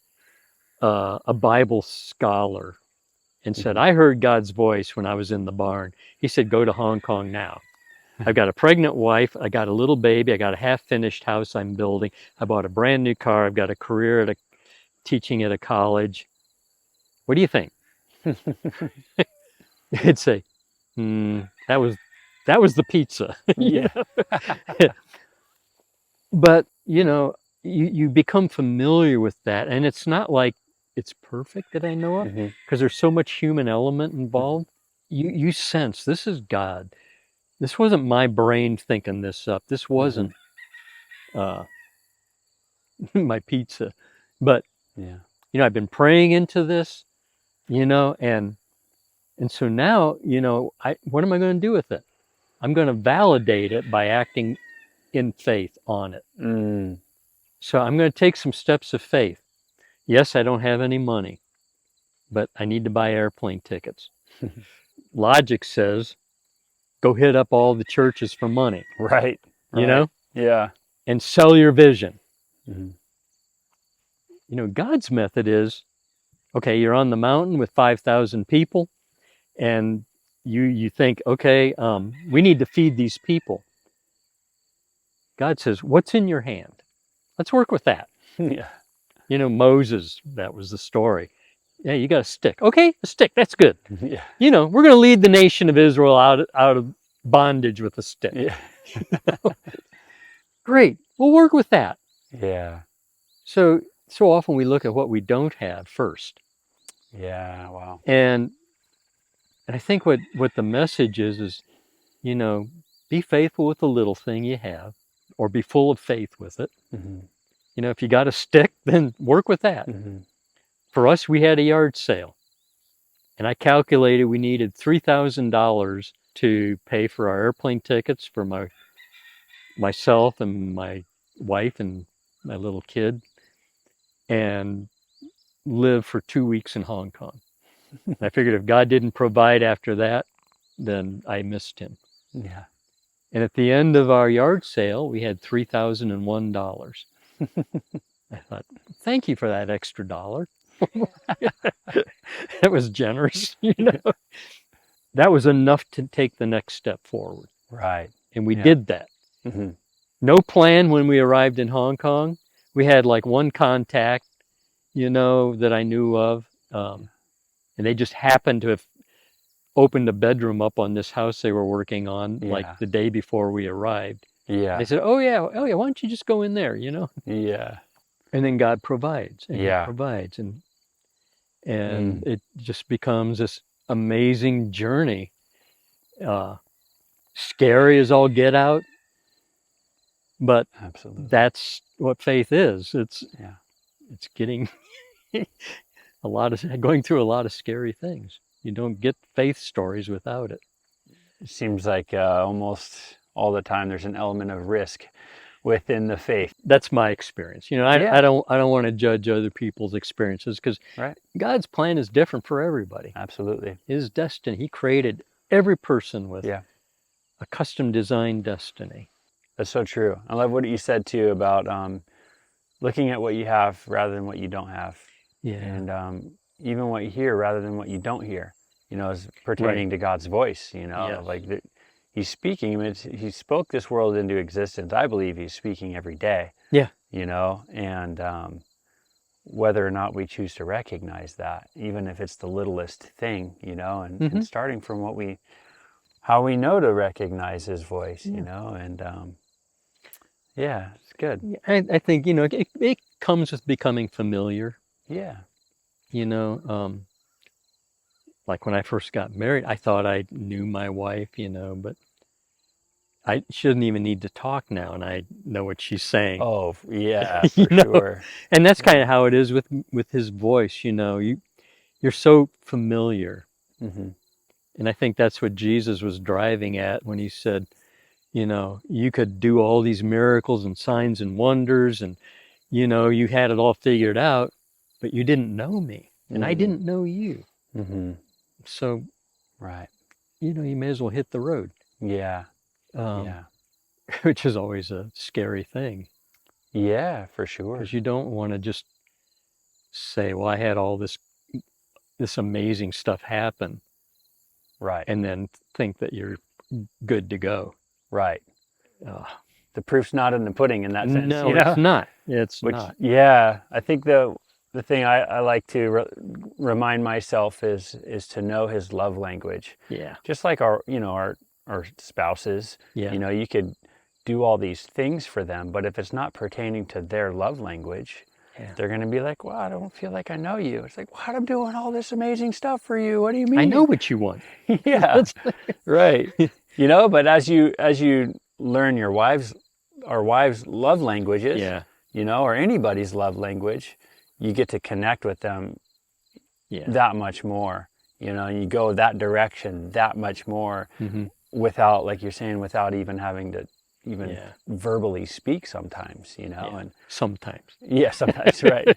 a Bible scholar and said, "I heard God's voice when I was in the barn," he said, "Go to Hong Kong now. I've got a pregnant wife. I got a little baby. I got a half-finished house I'm building. I bought a brand new car. I've got a career teaching at a college. What do you think?" He'd say, that was the pizza. Yeah. But, you become familiar with that. And it's not like it's perfect that I know of, because there's so much human element involved. You sense this is God. This wasn't my brain thinking this up. This wasn't my pizza. But, I've been praying into this, and so now, what am I going to do with it? I'm going to validate it by acting in faith on it. Mm. So I'm going to take some steps of faith. Yes, I don't have any money, but I need to buy airplane tickets. Logic says, go hit up all the churches for money, Right. you Right. know, Yeah. and sell your vision. Mm-hmm. You know, God's method is, okay, you're on the mountain with 5,000 people, and you think, okay, we need to feed these people. God says, what's in your hand? Let's work with that. Yeah. You know, Moses, that was the story. Yeah, you got a stick. Okay, a stick, that's good. Yeah. You know, we're going to lead the nation of Israel out of bondage with a stick. Yeah. Great, we'll work with that. Yeah. So often we look at what we don't have first. Yeah. Wow. And I think what the message is, you know, be faithful with the little thing you have, or be full of faith with it. Mm-hmm. You know, if you got a stick, then work with that. Mm-hmm. For us, we had a yard sale, and I calculated we needed $3,000 to pay for our airplane tickets for myself and my wife and my little kid, and live for 2 weeks in Hong Kong. I figured if God didn't provide after that, then I missed him. Yeah. And at the end of our yard sale, we had $3,001. I thought, thank you for that extra dollar. That was generous, you know. That was enough to take the next step forward. Right. And we Yeah. did that. Mm-hmm. No plan when we arrived in Hong Kong. We had like one contact, you know, that I knew of. And they just happened to have opened a bedroom up on this house they were working on like the day before we arrived. Yeah. They said, oh yeah, why don't you just go in there, you know? Yeah. And then God provides, and Yeah. he provides, and it just becomes this amazing journey. Scary as all get out, but Absolutely. that's what faith is. It's Yeah. it's getting going through a lot of scary things. You don't get faith stories without it. It seems like almost all the time there's an element of risk within the faith. That's my experience. You know, I Yeah. don't want to judge other people's experiences, because Right. God's plan is different for everybody. Absolutely. His destiny, he created every person with Yeah. a custom designed destiny. That's so true. I love what you said too about looking at what you have rather than what you don't have. Yeah. And even what you hear rather than what you don't hear, you know, as pertaining to God's voice, you know, Yes. like he's speaking. I mean, he spoke this world into existence. I believe he's speaking every day. Yeah. You know, and whether or not we choose to recognize that, even if it's the littlest thing, you know, and starting from how we know to recognize his voice, you know, and yeah, it's good. I think, you know, it comes with becoming familiar. Yeah. You know, like when I first got married, I thought I knew my wife, you know, but I shouldn't even need to talk now, and I know what she's saying. Oh, yeah, You for know? sure. And that's kind of how it is with his voice, you know. You're so familiar. Mm-hmm. And I think that's what Jesus was driving at when he said, you know, you could do all these miracles and signs and wonders, and, you know, you had it all figured out, but you didn't know me, and I didn't know you. Mm-hmm. So, Right. you know, you may as well hit the road. Yeah. Yeah. Which is always a scary thing. Yeah, for sure. Because you don't want to just say, well, I had all this amazing stuff happen. Right. And then think that you're good to go. Right. The proof's not in the pudding in that sense. No, you know? it's not. It's not. Yeah, I think the thing I like to remind myself is to know his love language. Yeah. Just like our spouses. Yeah. You know, you could do all these things for them, but if it's not pertaining to their love language, they're going to be like, well, I don't feel like I know you. It's like, what? I'm doing all this amazing stuff for you. What do you mean? I know what you want. Yeah. Right. You know, but as you learn our wives' love languages, you know, or anybody's love language, you get to connect with them that much more, you know, and you go that direction that much more without, like you're saying, without even having to even Yeah. verbally speak sometimes, you know, Yeah. and Sometimes. yeah, sometimes, right.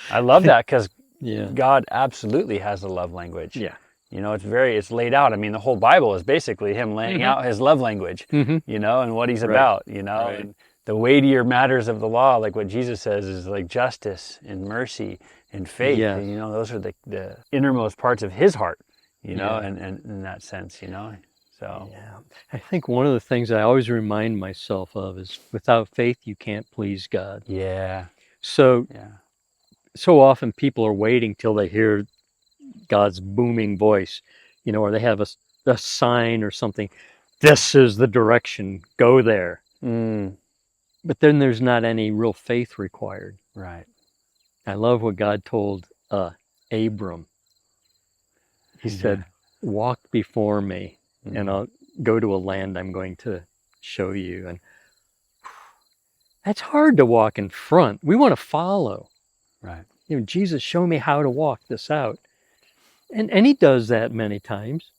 I love that because Yeah. God absolutely has a love language. Yeah. You know, it's laid out. I mean, the whole Bible is basically him laying Mm-hmm. out his love language, Mm-hmm. you know, and what he's Right. about, you know, Right. and the weightier matters of the law, like what Jesus says, is like justice and mercy and faith. Yes. And, you know, those are the innermost parts of his heart, you know, Yeah. and in that sense, you know, so. Yeah. I think one of the things I always remind myself of is without faith, you can't please God. Yeah, So, yeah, so often people are waiting till they hear God's booming voice, you know, or they have a sign or something. This is the direction, go there. But then there's not any real faith required. right. I love what God told Abram. He Yeah. said, walk before me and Mhm. I'll go to a land I'm going to show you. And that's hard to walk in front. We want to follow. Right. You know, Jesus, show me how to walk this out. And he does that many times.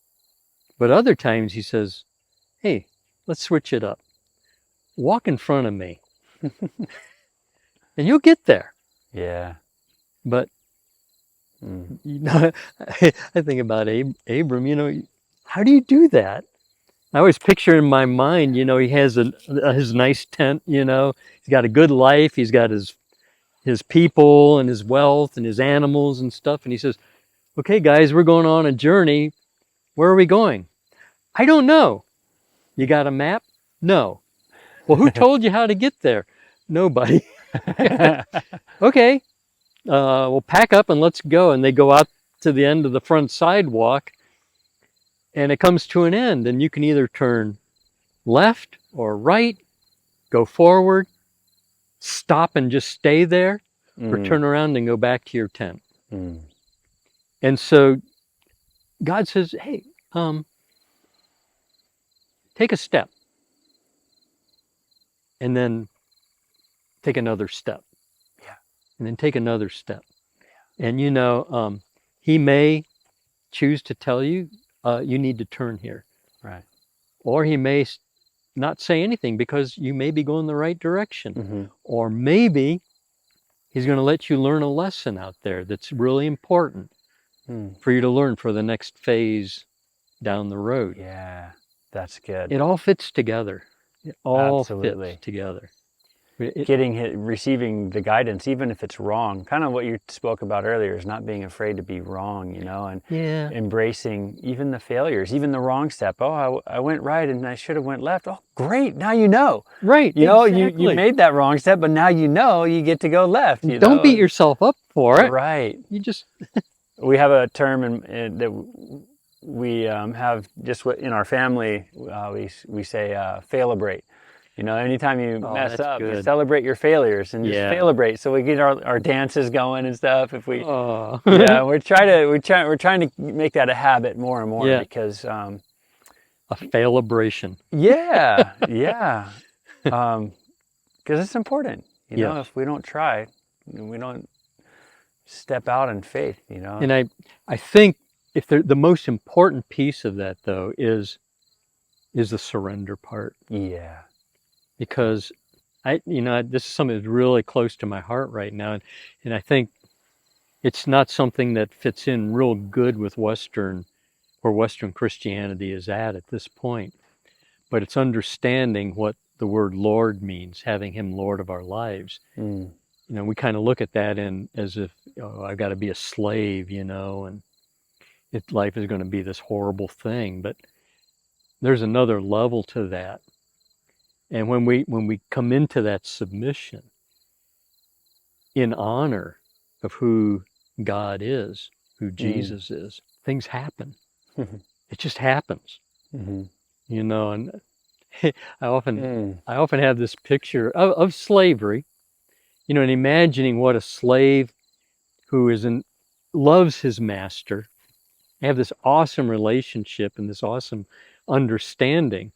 But other times he says, hey, let's switch it up. Walk in front of me and you'll get there. Yeah. But, Mm. you know, I think about Abram, you know, how do you do that? I always picture in my mind, you know, he has his nice tent, you know, he's got a good life. He's got his people and his wealth and his animals and stuff. And he says, okay, guys, we're going on a journey. Where are we going? I don't know. You got a map? No. Well, who told you how to get there? Nobody. Okay, we'll pack up and let's go. And they go out to the end of the front sidewalk and it comes to an end. And you can either turn left or right, go forward, stop and just stay there, or Mm. turn around and go back to your tent. Mm. And so God says, hey, take a step and then take another step. Yeah. And then take another step. And you know, he may choose to tell you, you need to turn here. Right. Or he may not say anything because you may be going the right direction. Mm-hmm. Or maybe he's going to let you learn a lesson out there that's really important for you to learn for the next phase down the road. Yeah, that's good. It all fits together. It all Absolutely. fits together. Receiving the guidance, even if it's wrong, kind of what you spoke about earlier, is not being afraid to be wrong, you know, and Yeah. embracing even the failures, even the wrong step. Oh, I went right and I should have went left. Oh, great. Now you know. Right. You know, Exactly. you made that wrong step, but now you know you get to go left. You Don't know? beat yourself up for it. Right. You just We have a term that we have just in our family. We say failibrate. You know, anytime you mess that's up, you good. celebrate your failures and just Yeah. failibrate. So we get our dances going and stuff. If we, Oh. yeah, we're trying to make that a habit more and more Yeah. because, A failibration. yeah, yeah, because it's important. You know, Yes. if we don't try, we don't step out in faith. You know, And I think if the most important piece of that though is the surrender part. yeah, Because this is something that's really close to my heart right now. And I think it's not something that fits in real good with where Western Christianity is at this point. But it's understanding what the word Lord means, having him Lord of our lives. Mm. You know, we kind of look at that as if, I've got to be a slave, you know, and life is going to be this horrible thing. But there's another level to that. And when we come into that submission in honor of who God is, who Jesus is, things happen. It just happens. Mm-hmm. You know, and I often have this picture of slavery, you know, and imagining what a slave who loves his master, have this awesome relationship and this awesome understanding.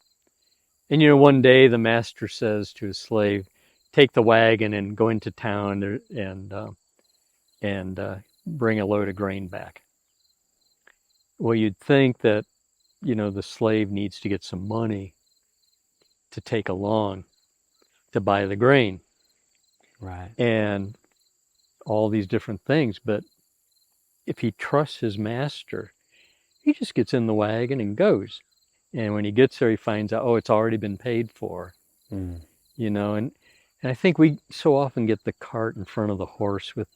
And, you know, one day the master says to his slave, take the wagon and go into town and bring a load of grain back. Well, you'd think that, you know, the slave needs to get some money. to take along to buy the grain Right. and all these different things. But if he trusts his master, he just gets in the wagon and goes. And when he gets there, he finds out, oh, it's already been paid for, Mm. you know. And I think we so often get the cart in front of the horse with,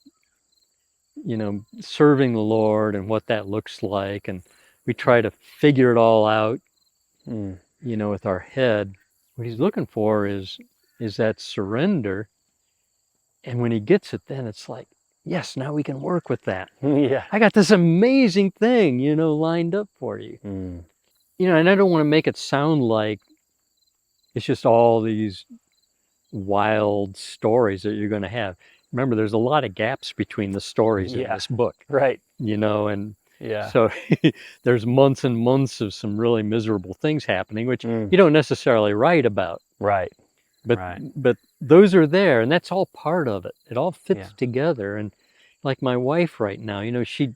you know, serving the Lord and what that looks like. And we try to figure it all out, Mm. you know, with our head. What he's looking for is that surrender. And when he gets it, then it's like, yes, now we can work with that. Yeah. I got this amazing thing, you know, lined up for you. Mm. You know, and I don't want to make it sound like it's just all these wild stories that you're going to have. Remember, there's a lot of gaps between the stories in Yeah. this book, Right. you know, and Yeah. so there's months and months of some really miserable things happening, which Mm. you don't necessarily write about. Right. But Right. but those are there, and that's all part of it. It all fits Yeah. together. And like my wife right now, you know, she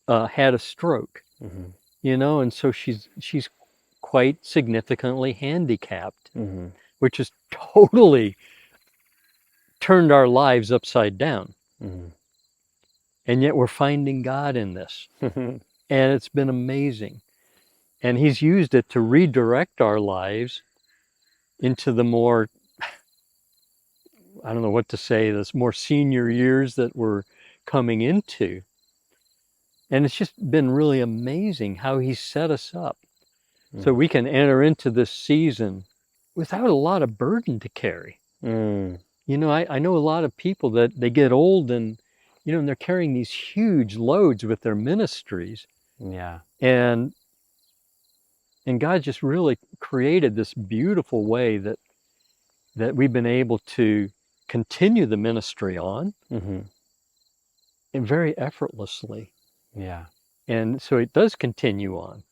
had a stroke, Mm-hmm. you know, and so she's quite significantly handicapped, Mm-hmm. which has totally turned our lives upside down. Mm-hmm. And yet we're finding God in this, and it's been amazing. And He's used it to redirect our lives into the more, I don't know what to say, this more senior years that we're coming into. And it's just been really amazing how He's set us up so we can enter into this season without a lot of burden to carry. Mm. You know, I know a lot of people that they get old and, you know, and they're carrying these huge loads with their ministries. Yeah. And God just really created this beautiful way that we've been able to continue the ministry on, Mm-hmm. and very effortlessly. Yeah. And so it does continue on.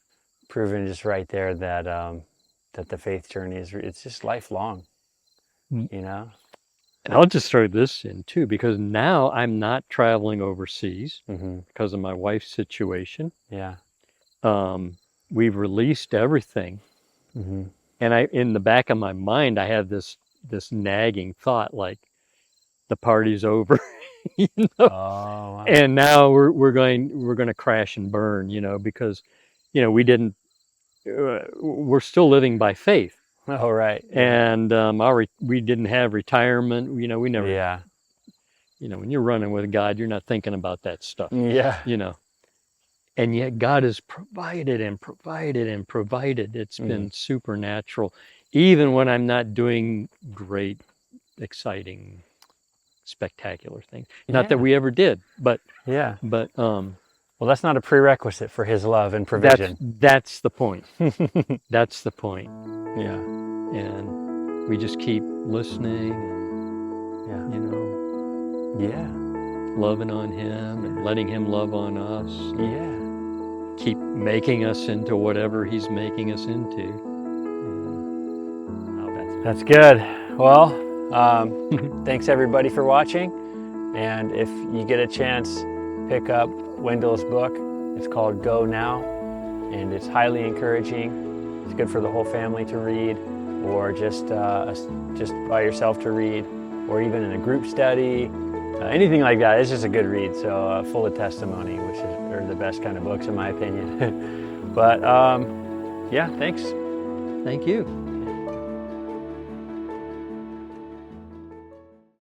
Proven just right there that that the faith journey it's just lifelong. Mm. You know. And I'll just throw this in too, because now I'm not traveling overseas Mm-hmm. because of my wife's situation. Yeah. We've released everything. Mm-hmm. And in the back of my mind, I have this nagging thought, like, the party's over, you know. Oh, wow. And now we're going to crash and burn, you know, because, you know, we're still living by faith. Oh, right. And we didn't have retirement. You know, we never. Yeah. You know, when you're running with God, you're not thinking about that stuff. Yeah. You know. And yet God has provided and provided and provided. It's been supernatural, even when I'm not doing great, exciting, spectacular things. Not that we ever did, but Yeah. but Well, that's not a prerequisite for His love and provision. that's the point. That's the point. Yeah. And we just keep listening and, you know, Yeah. loving on Him and letting Him love on us. Yeah. Keep making us into whatever He's making us into. That's good. Well, thanks everybody for watching. And if you get a chance, pick up Wendell's book. It's called Go Now, and it's highly encouraging. It's good for the whole family to read, or just by yourself to read, or even in a group study. Anything like that. It's just a good read. So full of testimony, which are the best kind of books in my opinion. But yeah, thanks. Thank you.